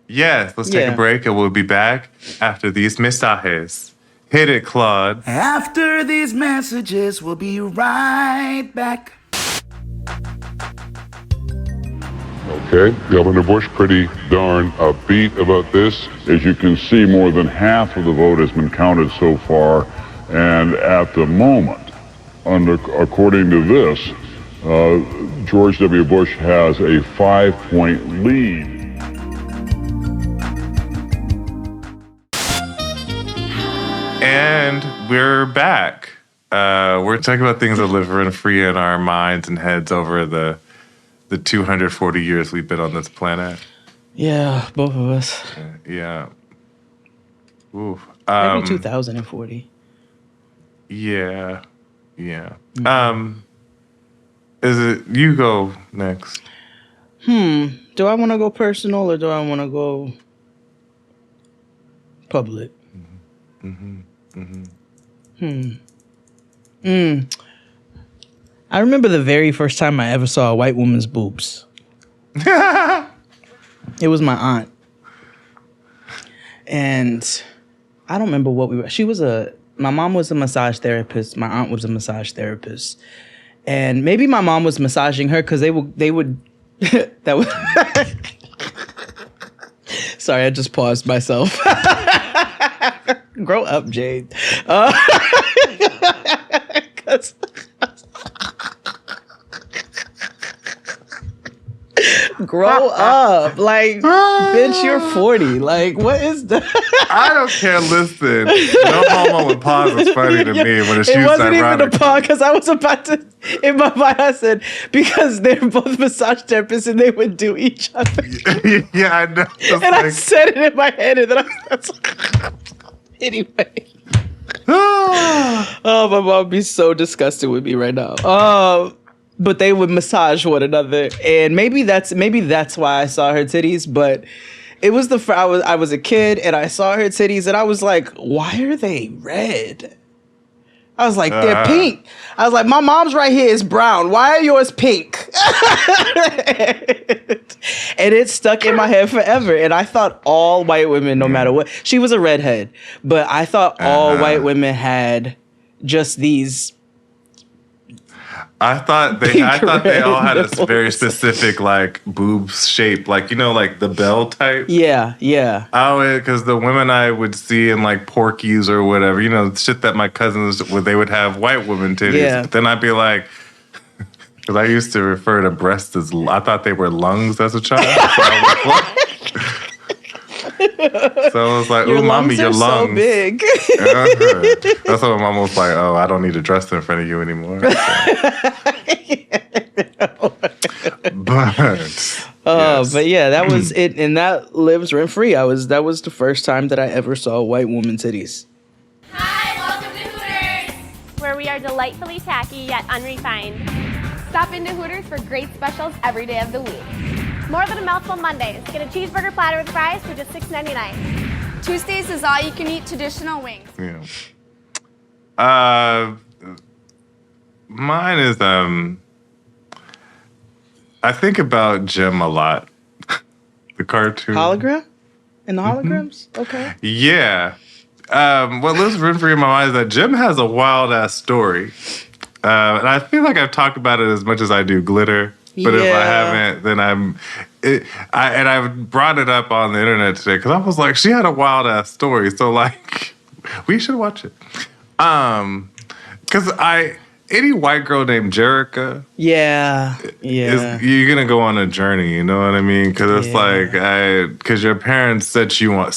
Yes, let's take a break and we'll be back after these mensajes. Hit it, Claude. After these messages, we'll be right back. Okay, Governor Bush pretty darn upbeat about this. As you can see, more than half of the vote has been counted so far, and at the moment, according to this, George W. Bush has a 5-point lead. And we're back. We're talking about things that live rent free in our minds and heads over the 240 years we've been on this planet. Yeah, both of us. Yeah. Ooh. Maybe 2040. Yeah. Yeah. Is it you go next? Do I want to go personal or do I want to go public? I remember the very first time I ever saw a white woman's boobs. It was my aunt. And I don't remember what we were. My mom was a massage therapist. My aunt was a massage therapist. And maybe my mom was massaging her because they would that was sorry, I just paused myself. Grow up, Jade. Grow up. Like, bitch, you're 40. Like, what is that? I don't care. Listen, no homo with pause is funny to me when it's used It wasn't ironically. even a pause because I was about to, in my mind, I said, because they're both massage therapists and they would do each other. Yeah, I know. And I said it in my head and then I was anyway. Oh, my mom would be so disgusted with me right now. But they would massage one another, and maybe that's why I saw her titties. But It was I was a kid and I saw her titties and I was like, why are they red? I was like, they're pink. I was like, my mom's right here is brown. Why are yours pink? And it stuck in my head forever. And I thought all white women, no matter what, she was a redhead, but I thought all white women had just these. I thought they all had a very specific like boob shape, like like the bell type. Yeah. Because the women I would see in like Porky's or whatever, shit that my cousins they would have white women titties. Yeah. But then I'd be like, because I used to refer to breasts as I thought they were lungs as a child. So I was like, "Ooh, mommy, your lungs so big." That's why my mom was like, "Oh, I don't need to dress in front of you anymore." So. But yeah, that was it, and that lives rent free. That was the first time that I ever saw white woman titties. Hi, welcome to Hooters, where we are delightfully tacky yet unrefined. Stop into Hooters for great specials every day of the week. More than a mouthful Mondays. Get a cheeseburger platter with fries for just $6.99. Tuesdays is all you can eat traditional wings. Yeah. Mine is I think about Jim a lot. The cartoon. Hologram? And the holograms? Okay. Yeah. What lives rent free in my mind is that Jim has a wild ass story. And I feel like I've talked about it as much as I do Glitter. But if I haven't, then I've brought it up on the internet today because I was like, she had a wild ass story. So like, we should watch it. Because any white girl named Jerica, you're gonna go on a journey. You know what I mean? Because it's like, because your parents set you up.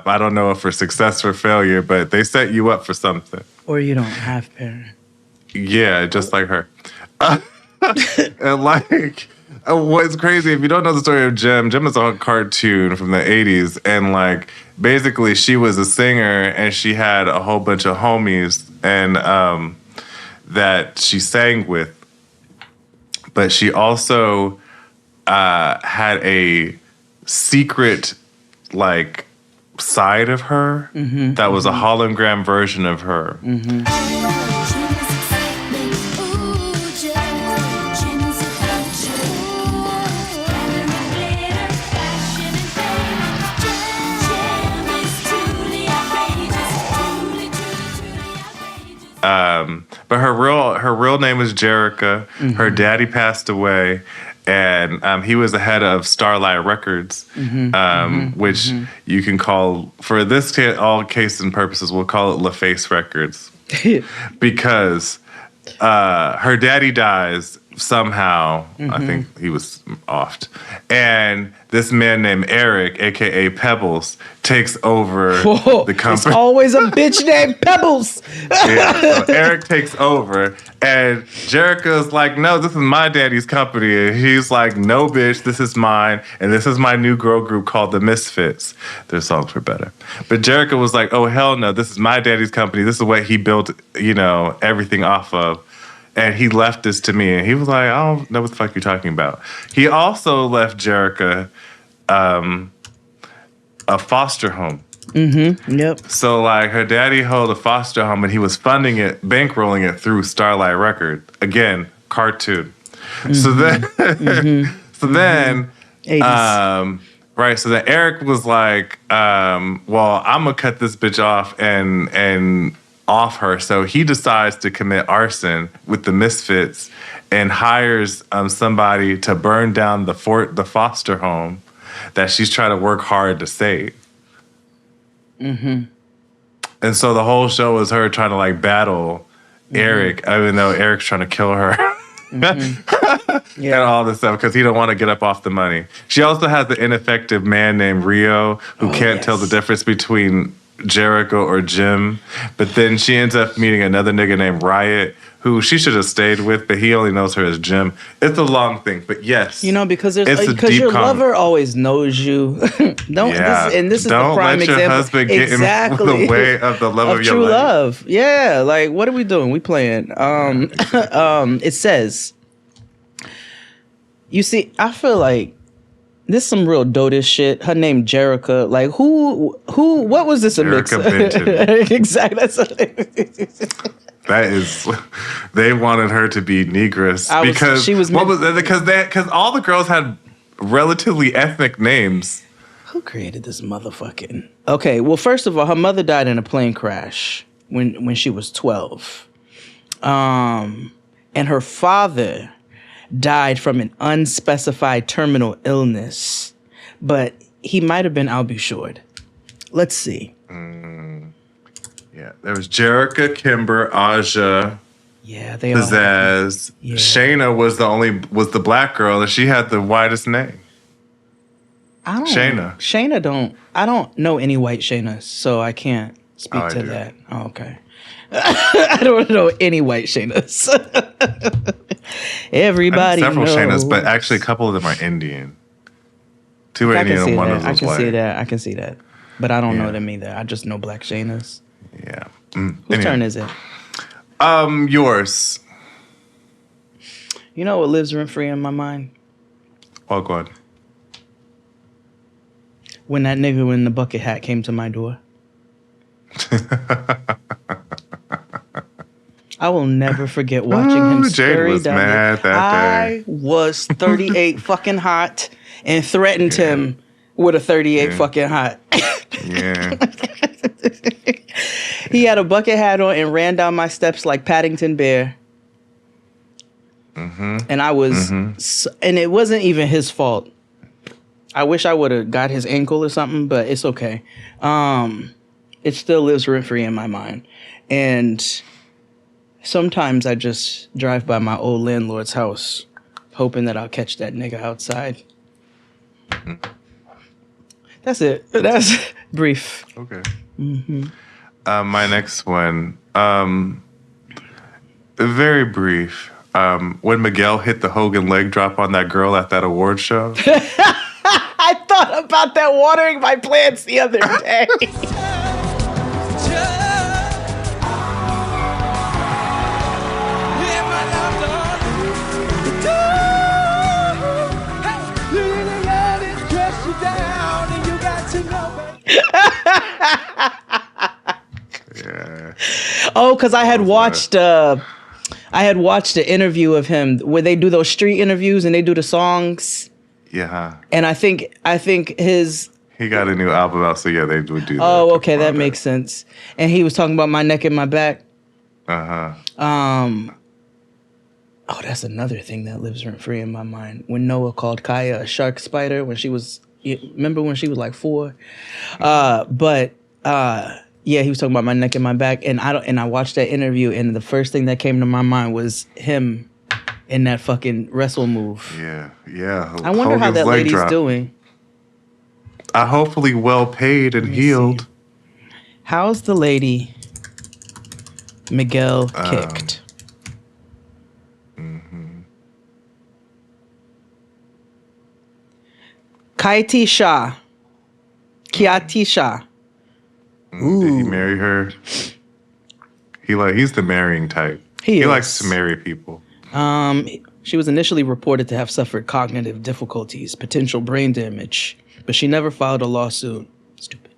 I don't know if for success or failure, but they set you up for something. Or you don't have parents. Yeah, just like her. And like, what's crazy, if you don't know the story of Jim is a cartoon from the 80s. And like, basically she was a singer and she had a whole bunch of homies and that she sang with. But she also had a secret like side of her that was a hologram version of her. But her real name is Jerica. Her daddy passed away, and he was the head of Starlight Records, which you can call, for this all case and purposes, we'll call it LaFace Records, because her daddy dies somehow. I think he was offed, and this man named Eric, aka Pebbles, takes over the company. It's always a bitch named Pebbles. So Eric takes over, and Jerica's like, "No, this is my daddy's company." And he's like, "No, bitch, this is mine, and this is my new girl group called the Misfits." Their songs were better, but Jerica was like, "Oh hell no, this is my daddy's company. This is what he built, everything off of." And he left this to me, and he was like, "I don't know what the fuck you're talking about." He also left Jerica a foster home. Yep. So like her daddy held a foster home and he was funding it, bankrolling it through Starlight Record. Again, cartoon. So then, so then Eric was like, well, I'm gonna cut this bitch off and off her. So he decides to commit arson with the Misfits and hires somebody to burn down the foster home that she's trying to work hard to save. And so the whole show is her trying to like battle Eric, even though Eric's trying to kill her. And all this stuff because he don't want to get up off the money. She also has the ineffective man named Rio who can't tell the difference between Jericho or Jim. But then she ends up meeting another nigga named Riot who she should have stayed with, but he only knows her as Jim. It's a long thing, but yes. Because your lover always knows you. This is the prime example. Don't let your husband get in the way of the love of your true life. love. Yeah, like what are we doing? We playing. It says, you see, I feel like This is some real dotish shit. Her name Jerica. Like what was this a mix? Exactly. That's that is, they wanted her to be negress because all the girls had relatively ethnic names. Who created this motherfucking? Okay, well, first of all, her mother died in a plane crash when she was 12. And her father died from an unspecified terminal illness, but he might have been Albushard. Let's see. Yeah, there was Jerica, Kimber, Aja. Yeah, they Pizzazz. all. Yeah. Shayna was the black girl, and she had the whitest name. I don't know any white Shaynas, so I can't speak to that. Oh, okay. I don't know any white Shaynas. Everybody several knows. Shaynas, but actually a couple of them are Indian. Two are Indian and one of them I is can white. see that. I can see that. But I don't know them either. I just know black Shaynas. Yeah. Whose turn is it? Yours. You know what lives rent free in my mind? Oh, go on. When that nigga in the bucket hat came to my door. I will never forget watching him scurry down mad that I was 38 fucking hot and threatened him with a 38 fucking hot. Yeah. He had a bucket hat on and ran down my steps like Paddington Bear. And I was, and it wasn't even his fault. I wish I would have got his ankle or something, but it's okay. It still lives rent free in my mind. And sometimes I just drive by my old landlord's house, hoping that I'll catch that nigga outside. That's it. That's brief. Okay. My next one, very brief. When Miguel hit the Hogan leg drop on that girl at that award show. I thought about that watering my plants the other day. Yeah. Oh, because I had watched an interview of him where they do those street interviews and they do the songs. Yeah. And I think his. He got a new album out, so yeah, they would do that. Oh, okay, that makes sense. And he was talking about my neck and my back. Oh, that's another thing that lives rent free in my mind. When Noah called Kaya a shark spider when she was, remember when she was like 4? Yeah, he was talking about my neck and my back, and I watched that interview, and the first thing that came to my mind was him in that fucking wrestle move. Yeah. I wonder how that lady's doing. Hopefully well paid and healed. How's the lady Miguel kicked? Kiati Shah. Did he marry her? He's the marrying type. He likes to marry people. She was initially reported to have suffered cognitive difficulties, potential brain damage, but she never filed a lawsuit. Stupid.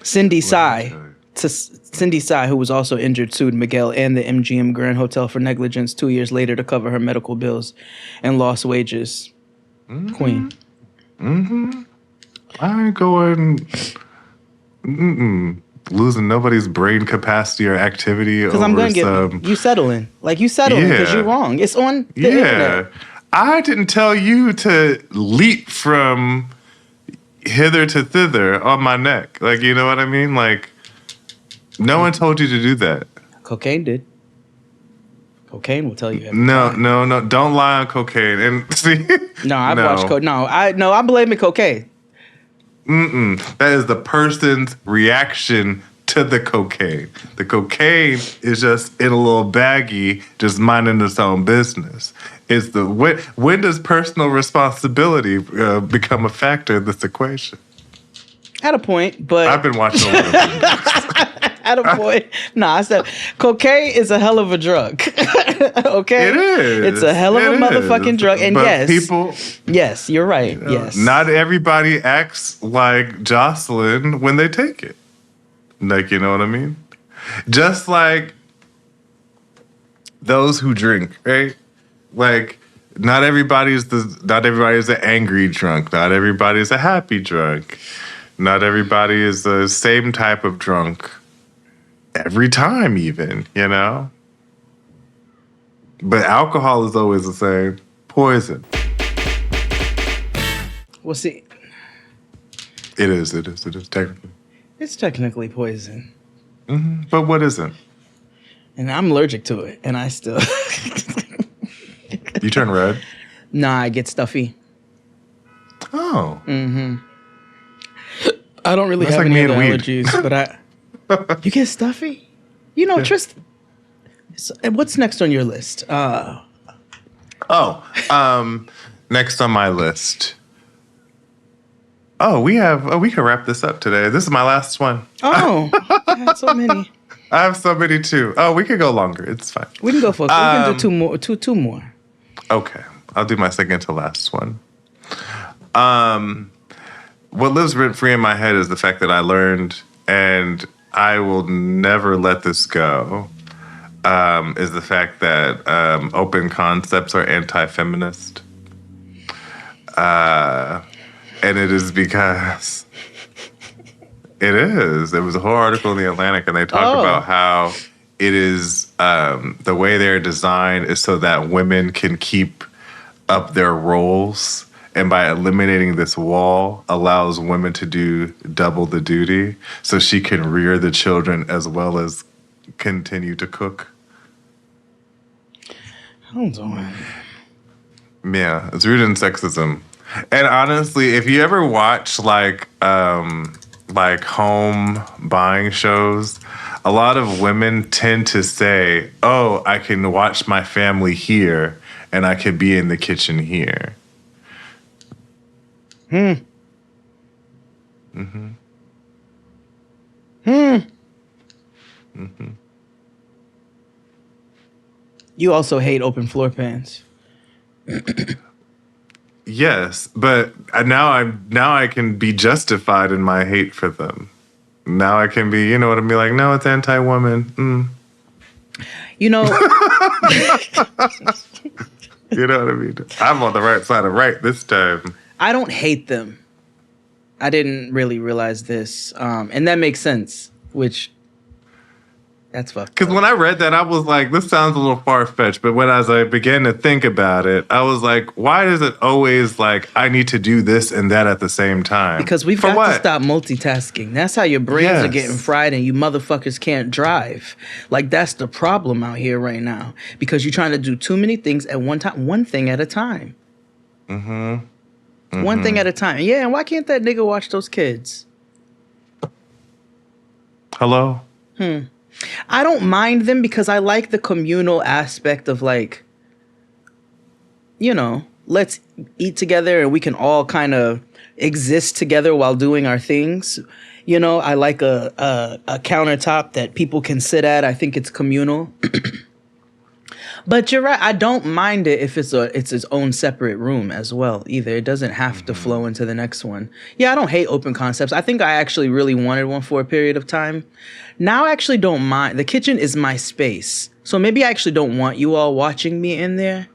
Cindy Tsai, who was also injured, sued Miguel and the MGM Grand Hotel for negligence 2 years later to cover her medical bills and lost wages. Queen. I ain't going losing nobody's brain capacity or activity because I'm going to get you settling. Like you settling because you're wrong. It's on the internet. I didn't tell you to leap from hither to thither on my neck. Like, you know what I mean? Like, no one told you to do that. Cocaine did. Cocaine will tell you everything. No. Don't lie on cocaine. And see, I've watched cocaine. I'm blaming cocaine. That is the person's reaction to the cocaine. The cocaine is just in a little baggie, just minding its own business. It's the when does personal responsibility become a factor in this equation? At a point, but I've been watching a lot of at a point. Nah, I said cocaine is a hell of a drug. Okay? It is. It's a hell of a motherfucking drug. And but yes. people, Yes, you're right. Yes. not everybody acts like Jocelyn when they take it. Like, you know what I mean? Just like those who drink, right? Like, not everybody's an angry drunk. Not everybody's a happy drunk. Not everybody is the same type of drunk every time, even, you know? But alcohol is always the same. Poison. Well, see, It is technically. it's technically poison. But what isn't? And I'm allergic to it. And I still. You turn red? Nah, I get stuffy. Oh. I don't really That's have like any me other and weed. allergies, but you get stuffy? You know, Tristan. So, and what's next on your list? Next on my list. We can wrap this up today. This is my last one. Oh, I had so many. I have so many too. We could go longer. It's fine. We can go for. We can do two more. Okay, I'll do my second to last one. What lives rent free in my head is the fact that I learned, and I will never let this go. Is the fact that open concepts are anti-feminist, and it is because it is. There was a whole article in the Atlantic, and they talk about how it is the way they're designed is so that women can keep up their roles, and by eliminating this wall, allows women to do double the duty, so she can rear the children as well as continue to cook. Hold on. Yeah, it's rooted in sexism. And honestly, if you ever watch like home buying shows, a lot of women tend to say, "Oh, I can watch my family here and I can be in the kitchen here." You also hate open floor pans. Yes, but now I can be justified in my hate for them. Now I can be, you know what I mean? Like, no, it's anti-woman. You know, You know what I mean? I'm on the right side of right this time. I don't hate them. I didn't really realize this, and that makes sense. Which that's fucked. Because when I read that, I was like, this sounds a little far-fetched. But as I began to think about it, I was like, why is it always like I need to do this and that at the same time? Because we've got to stop multitasking. That's how your brains are getting fried and you motherfuckers can't drive. Like, that's the problem out here right now. Because you're trying to do too many things at one time. One thing at a time. One thing at a time. Yeah, and why can't that nigga watch those kids? Hello? I don't mind them because I like the communal aspect of, like, you know, let's eat together and we can all kind of exist together while doing our things. You know, I like a countertop that people can sit at. I think it's communal. But you're right. I don't mind it if it's its own separate room as well either. It doesn't have to flow into the next one. Yeah, I don't hate open concepts. I think I actually really wanted one for a period of time. Now I actually don't mind. The kitchen is my space. So maybe I actually don't want you all watching me in there,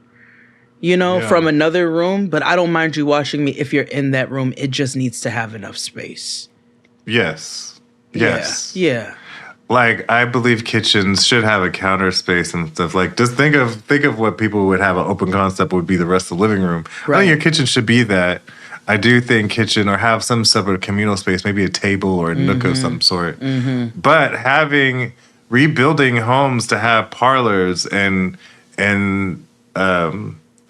you know, from another room. But I don't mind you watching me if you're in that room. It just needs to have enough space. Yes. Yeah. Like, I believe kitchens should have a counter space and stuff. Like, just think of what people would have an open concept would be the rest of the living room. I think your kitchen should be that. I do think kitchen or have some sort of communal space, maybe a table or a nook of some sort. But rebuilding homes to have parlors and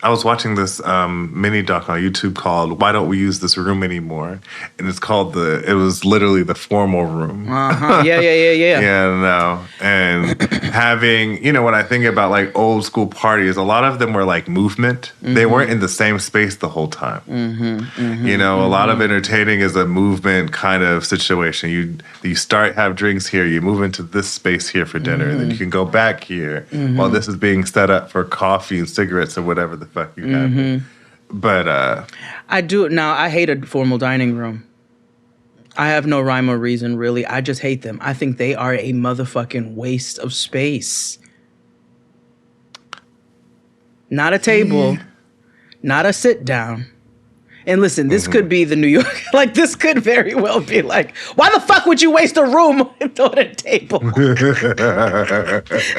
I was watching this mini doc on YouTube called "Why Don't We Use This Room Anymore?" and it's called it was literally the formal room. Yeah. Yeah, no. And having, when I think about like old school parties, a lot of them were like movement. They weren't in the same space the whole time. A lot of entertaining is a movement kind of situation. You start, have drinks here, you move into this space here for dinner, and then you can go back here while this is being set up for coffee and cigarettes or whatever the fuck you have. But I do now. I hate a formal dining room. I have no rhyme or reason, really. I just hate them. I think they are a motherfucking waste of space. Not a table, not a sit down. And listen, this could be the New York. Like, this could very well be like, why the fuck would you waste a room and throw it at a table? Because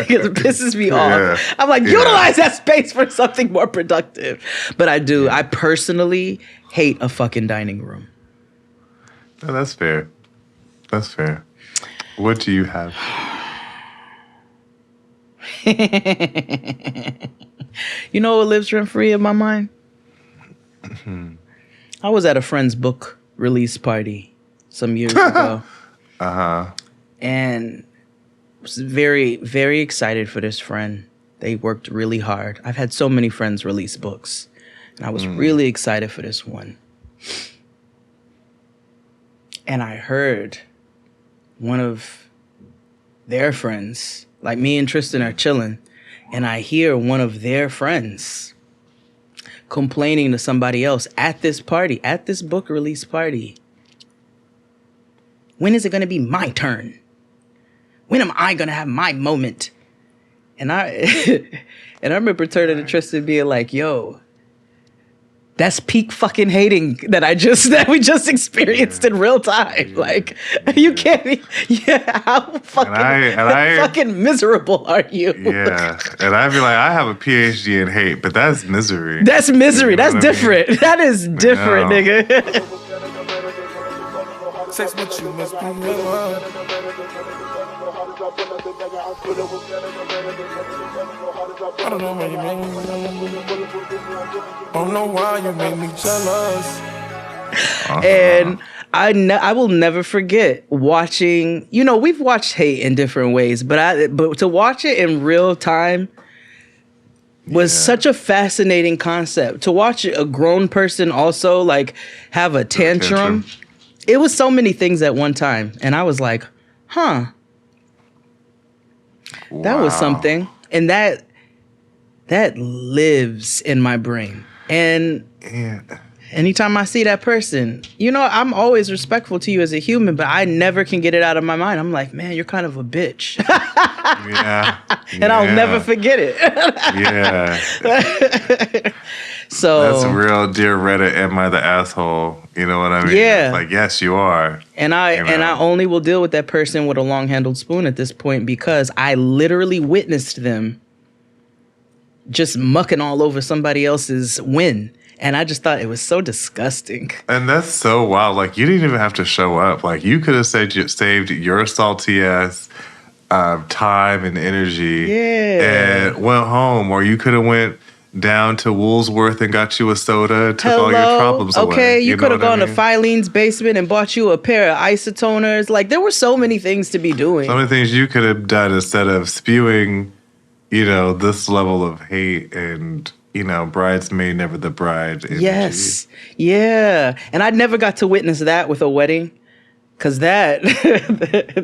it pisses me off. I'm like, utilize that space for something more productive. But I do. I personally hate a fucking dining room. No, that's fair. That's fair. What do you have? You know what lives rent free in my mind? I was at a friend's book release party some years ago. And was very, very excited for this friend. They worked really hard. I've had so many friends release books. And I was really excited for this one. And I heard one of their friends, like me and Tristan are chilling, and I hear one of their friends complaining to somebody else at this party, at this book release party. When is it going to be my turn? When am I going to have my moment? And I remember turning to Tristan and being like, yo, that's peak fucking hating that we just experienced in real time. Like, you can't be, how fucking miserable are you? Yeah. And I'd be like, I have a PhD in hate, but that's misery. That's misery. That's different. I mean? That is different, nigga. Sex, but you must be real. I don't know why you made me. I don't know why you made me jealous. And I will never forget watching. We've watched hate in different ways, but to watch it in real time was such a fascinating concept. To watch a grown person also like have a tantrum. It was so many things at one time, and I was like, huh. Wow. That was something. And that lives in my brain. And anytime I see that person, I'm always respectful to you as a human, but I never can get it out of my mind. I'm like, man, you're kind of a bitch. And I'll never forget it. So that's real, dear Reddit. Am I the asshole? You know what I mean? Yeah. It's like, yes, you are. And I only will deal with that person with a long-handled spoon at this point because I literally witnessed them just mucking all over somebody else's win. And I just thought it was so disgusting. And that's so wild. Like, you didn't even have to show up. Like, you could have saved your salty ass time and energy and went home. Or you could have went down to Woolsworth and got you a soda, took all your problems away. Okay, you could have gone to Filene's basement and bought you a pair of isotoners. Like, there were so many things to be doing. So many things you could have done instead of spewing, this level of hate and, bridesmaid, never the bride energy. Yes. Yeah. And I never got to witness that with a wedding. Because that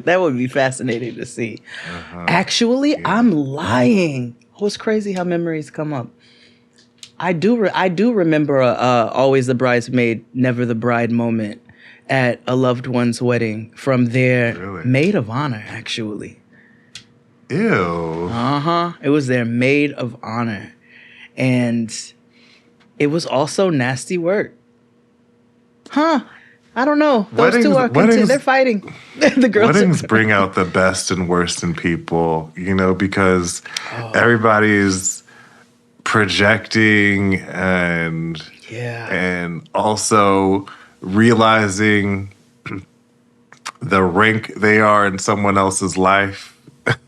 would be fascinating to see. Actually, I'm lying. Oh, it's crazy how memories come up. I do remember always the bridesmaid, never the bride moment at a loved one's wedding from their maid of honor, actually. Ew. It was their maid of honor. And it was also nasty work. I don't know. Those two are they're fighting. The girls. Weddings bring out the best and worst in people, because everybody's projecting and also realizing the rank they are in someone else's life.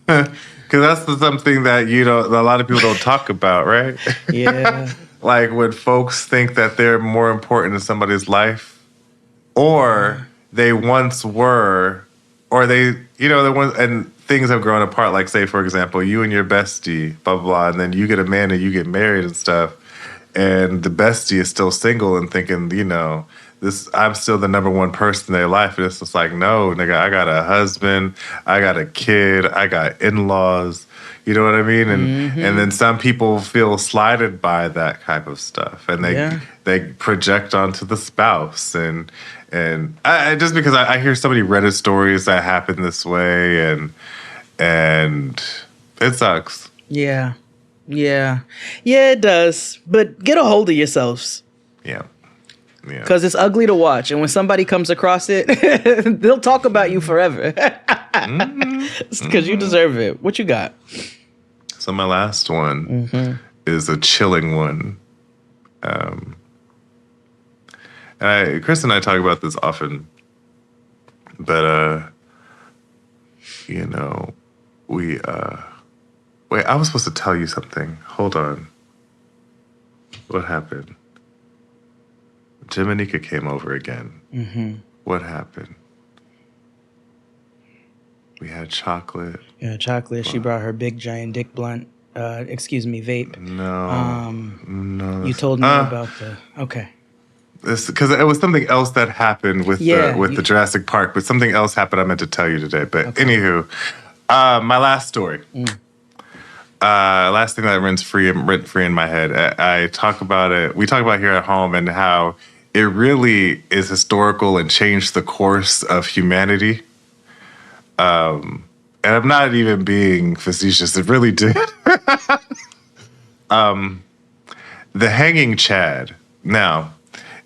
Because that's something that a lot of people don't talk about, right? Yeah. like when folks think that they're more important in somebody's life, or they once were, or they, and things have grown apart. Like, say, for example, you and your bestie, blah, blah, blah, and then you get a man and you get married and stuff, and the bestie is still single and thinking, I'm still the number one person in their life. And it's just like, no, nigga, I got a husband, I got a kid, I got in-laws. You know what I mean? And then some people feel slighted by that type of stuff, and they project onto the spouse. And I just because I hear so many Reddit stories that happen this way, and it sucks. Yeah, it does. But get a hold of yourselves. Yeah. Because it's ugly to watch, and when somebody comes across it, they'll talk about you forever. Because you deserve it. What you got? So my last one is a chilling one. Chris and I talk about this often, but we wait. I was supposed to tell you something. Hold on. What happened? Jiminica came over again. What happened? We had chocolate. Yeah, chocolate. She brought her big giant dick blunt. Vape. No. You told me about the. Okay. Because it was something else that happened with the Jurassic Park, but something else happened I meant to tell you today. But anywho, my last story. Last thing that rent free in my head. I talk about it. We talk about here at home and how it really is historical and changed the course of humanity. And I'm not even being facetious. It really did. The hanging Chad. Now,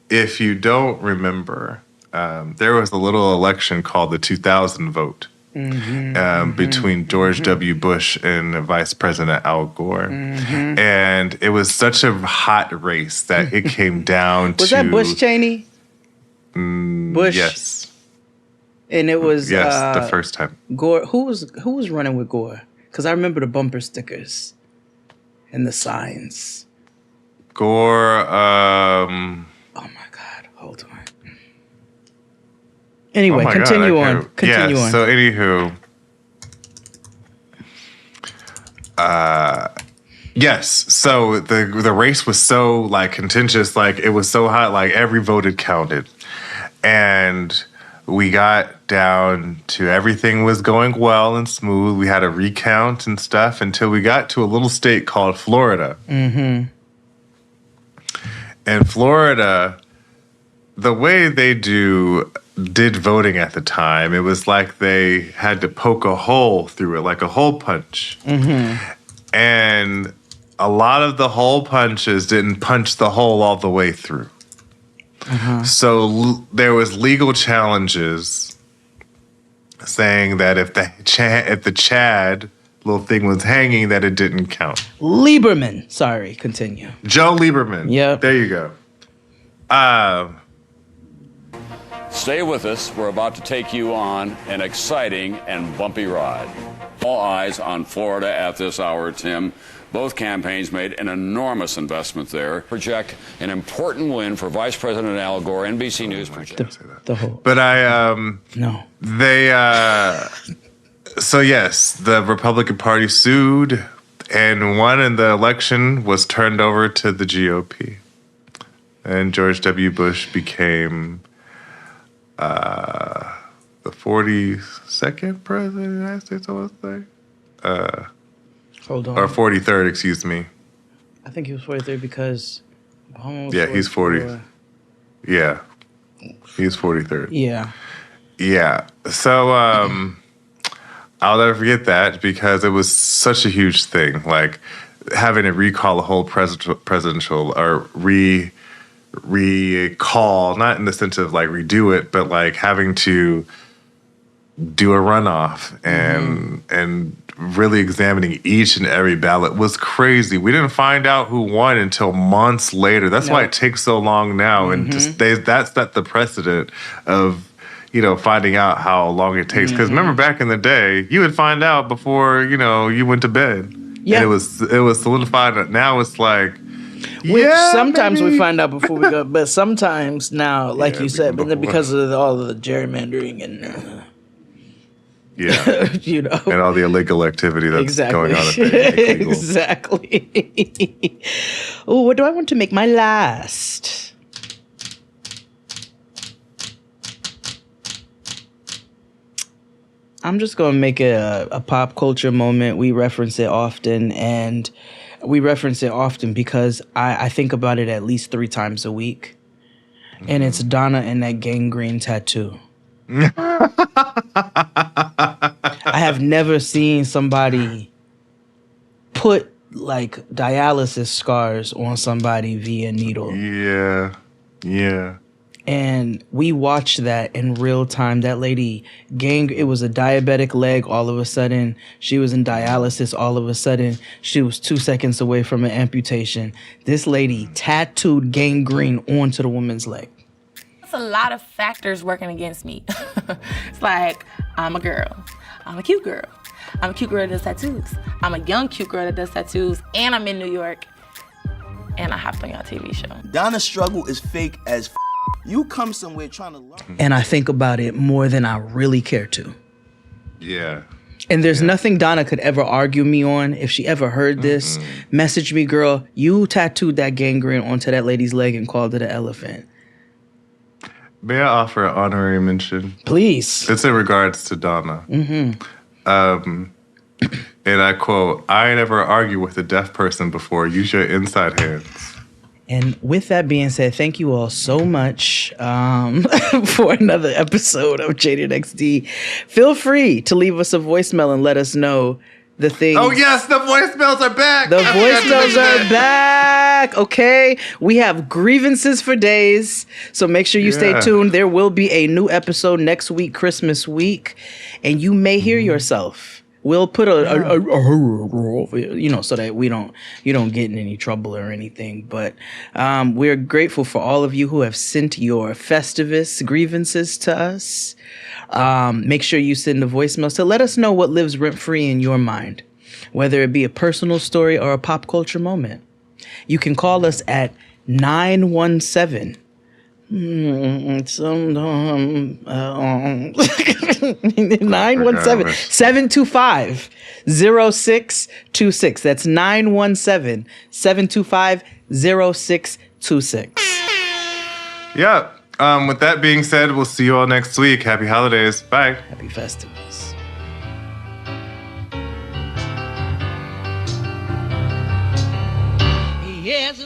if you don't remember, there was a little election called the 2000 vote between George W. Bush and Vice President Al Gore. And it was such a hot race that it came down to... Was that Bush Cheney? Bush? Yes. And it was the first time. Gore. Who was running with Gore? Because I remember the bumper stickers and the signs. Gore. Oh my God! Hold on. Anyway, continue on. Continue on. So anywho, yes. So the race was so like contentious, like it was so hot, like every vote had counted, and we got down to everything was going well and smooth. We had a recount and stuff until we got to a little state called Florida. And Florida, the way they did voting at the time, it was like they had to poke a hole through it, like a hole punch. And a lot of the hole punches didn't punch the hole all the way through. So there was legal challenges saying that if the Chad little thing was hanging, that it didn't count. Lieberman. Sorry, continue. Joe Lieberman. Yeah. There you go. Stay with us. We're about to take you on an exciting and bumpy ride. All eyes on Florida at this hour, Tim. Both campaigns made an enormous investment there. Project an important win for Vice President Al Gore. NBC News projects. But no. They, so yes, the Republican Party sued and won, and the election was turned over to the GOP. And George W. Bush became the 42nd president of the United States, I want to say. Hold on. Or 43rd, excuse me. I think he was 43 because Obama was he's 40. Yeah. He's 43rd. Yeah. Yeah. So I'll never forget that because it was such a huge thing. Like having to recall a whole presidential or recall, not in the sense of like redo it, but like having to do a runoff and really examining each and every ballot was crazy. We didn't find out who won until months later. That's why it takes so long now. And that's set the precedent of, finding out how long it takes. Because remember back in the day, you would find out before, you went to bed. Yeah. And it was solidified. Now it's like Which sometimes we find out before we go, but sometimes now, like you said, but then because of all of the gerrymandering and you know, and all the illegal activity that's going on. Exactly. Oh, what do I want to make my last? I'm just going to make it a pop culture moment. We reference it often, and we reference it often because I think about it at least 3 times a week. And it's Donna and that gangrene tattoo. I have never seen somebody put like dialysis scars on somebody via needle. Yeah. And we watched that in real time. That lady, it was a diabetic leg all of a sudden. She was in dialysis all of a sudden. She was 2 seconds away from an amputation. This lady tattooed gangrene onto the woman's leg. It's a lot of factors working against me. It's like, I'm a girl. I'm a cute girl. I'm a cute girl that does tattoos. I'm a young cute girl that does tattoos. And I'm in New York. And I hopped on your TV show. Donna's struggle is fake as f***. You come somewhere trying to learn. And I think about it more than I really care to. Yeah. And there's nothing Donna could ever argue me on. If she ever heard this, message me, girl, you tattooed that gangrene onto that lady's leg and called it an elephant. May I offer an honorary mention? Please. It's in regards to Donna. And I quote, I ain't ever argued with a deaf person before. Use your inside hands. And with that being said, thank you all so much for another episode of Jaded XD. Feel free to leave us a voicemail and let us know the things. Oh, yes, the voicemails are back. The voicemails are back. Okay. We have grievances for days. So make sure you stay tuned. There will be a new episode next week, Christmas week. And you may hear yourself. We'll put a you know, so that you don't get in any trouble or anything. But we're grateful for all of you who have sent your Festivus grievances to us. Make sure you send the voicemails to let us know what lives rent-free in your mind, whether it be a personal story or a pop culture moment. You can call us at 917 917-725-0626. That's 917-725-0626. Yeah. With that being said, we'll see you all next week. Happy holidays. Bye. Happy Festivus. Yes,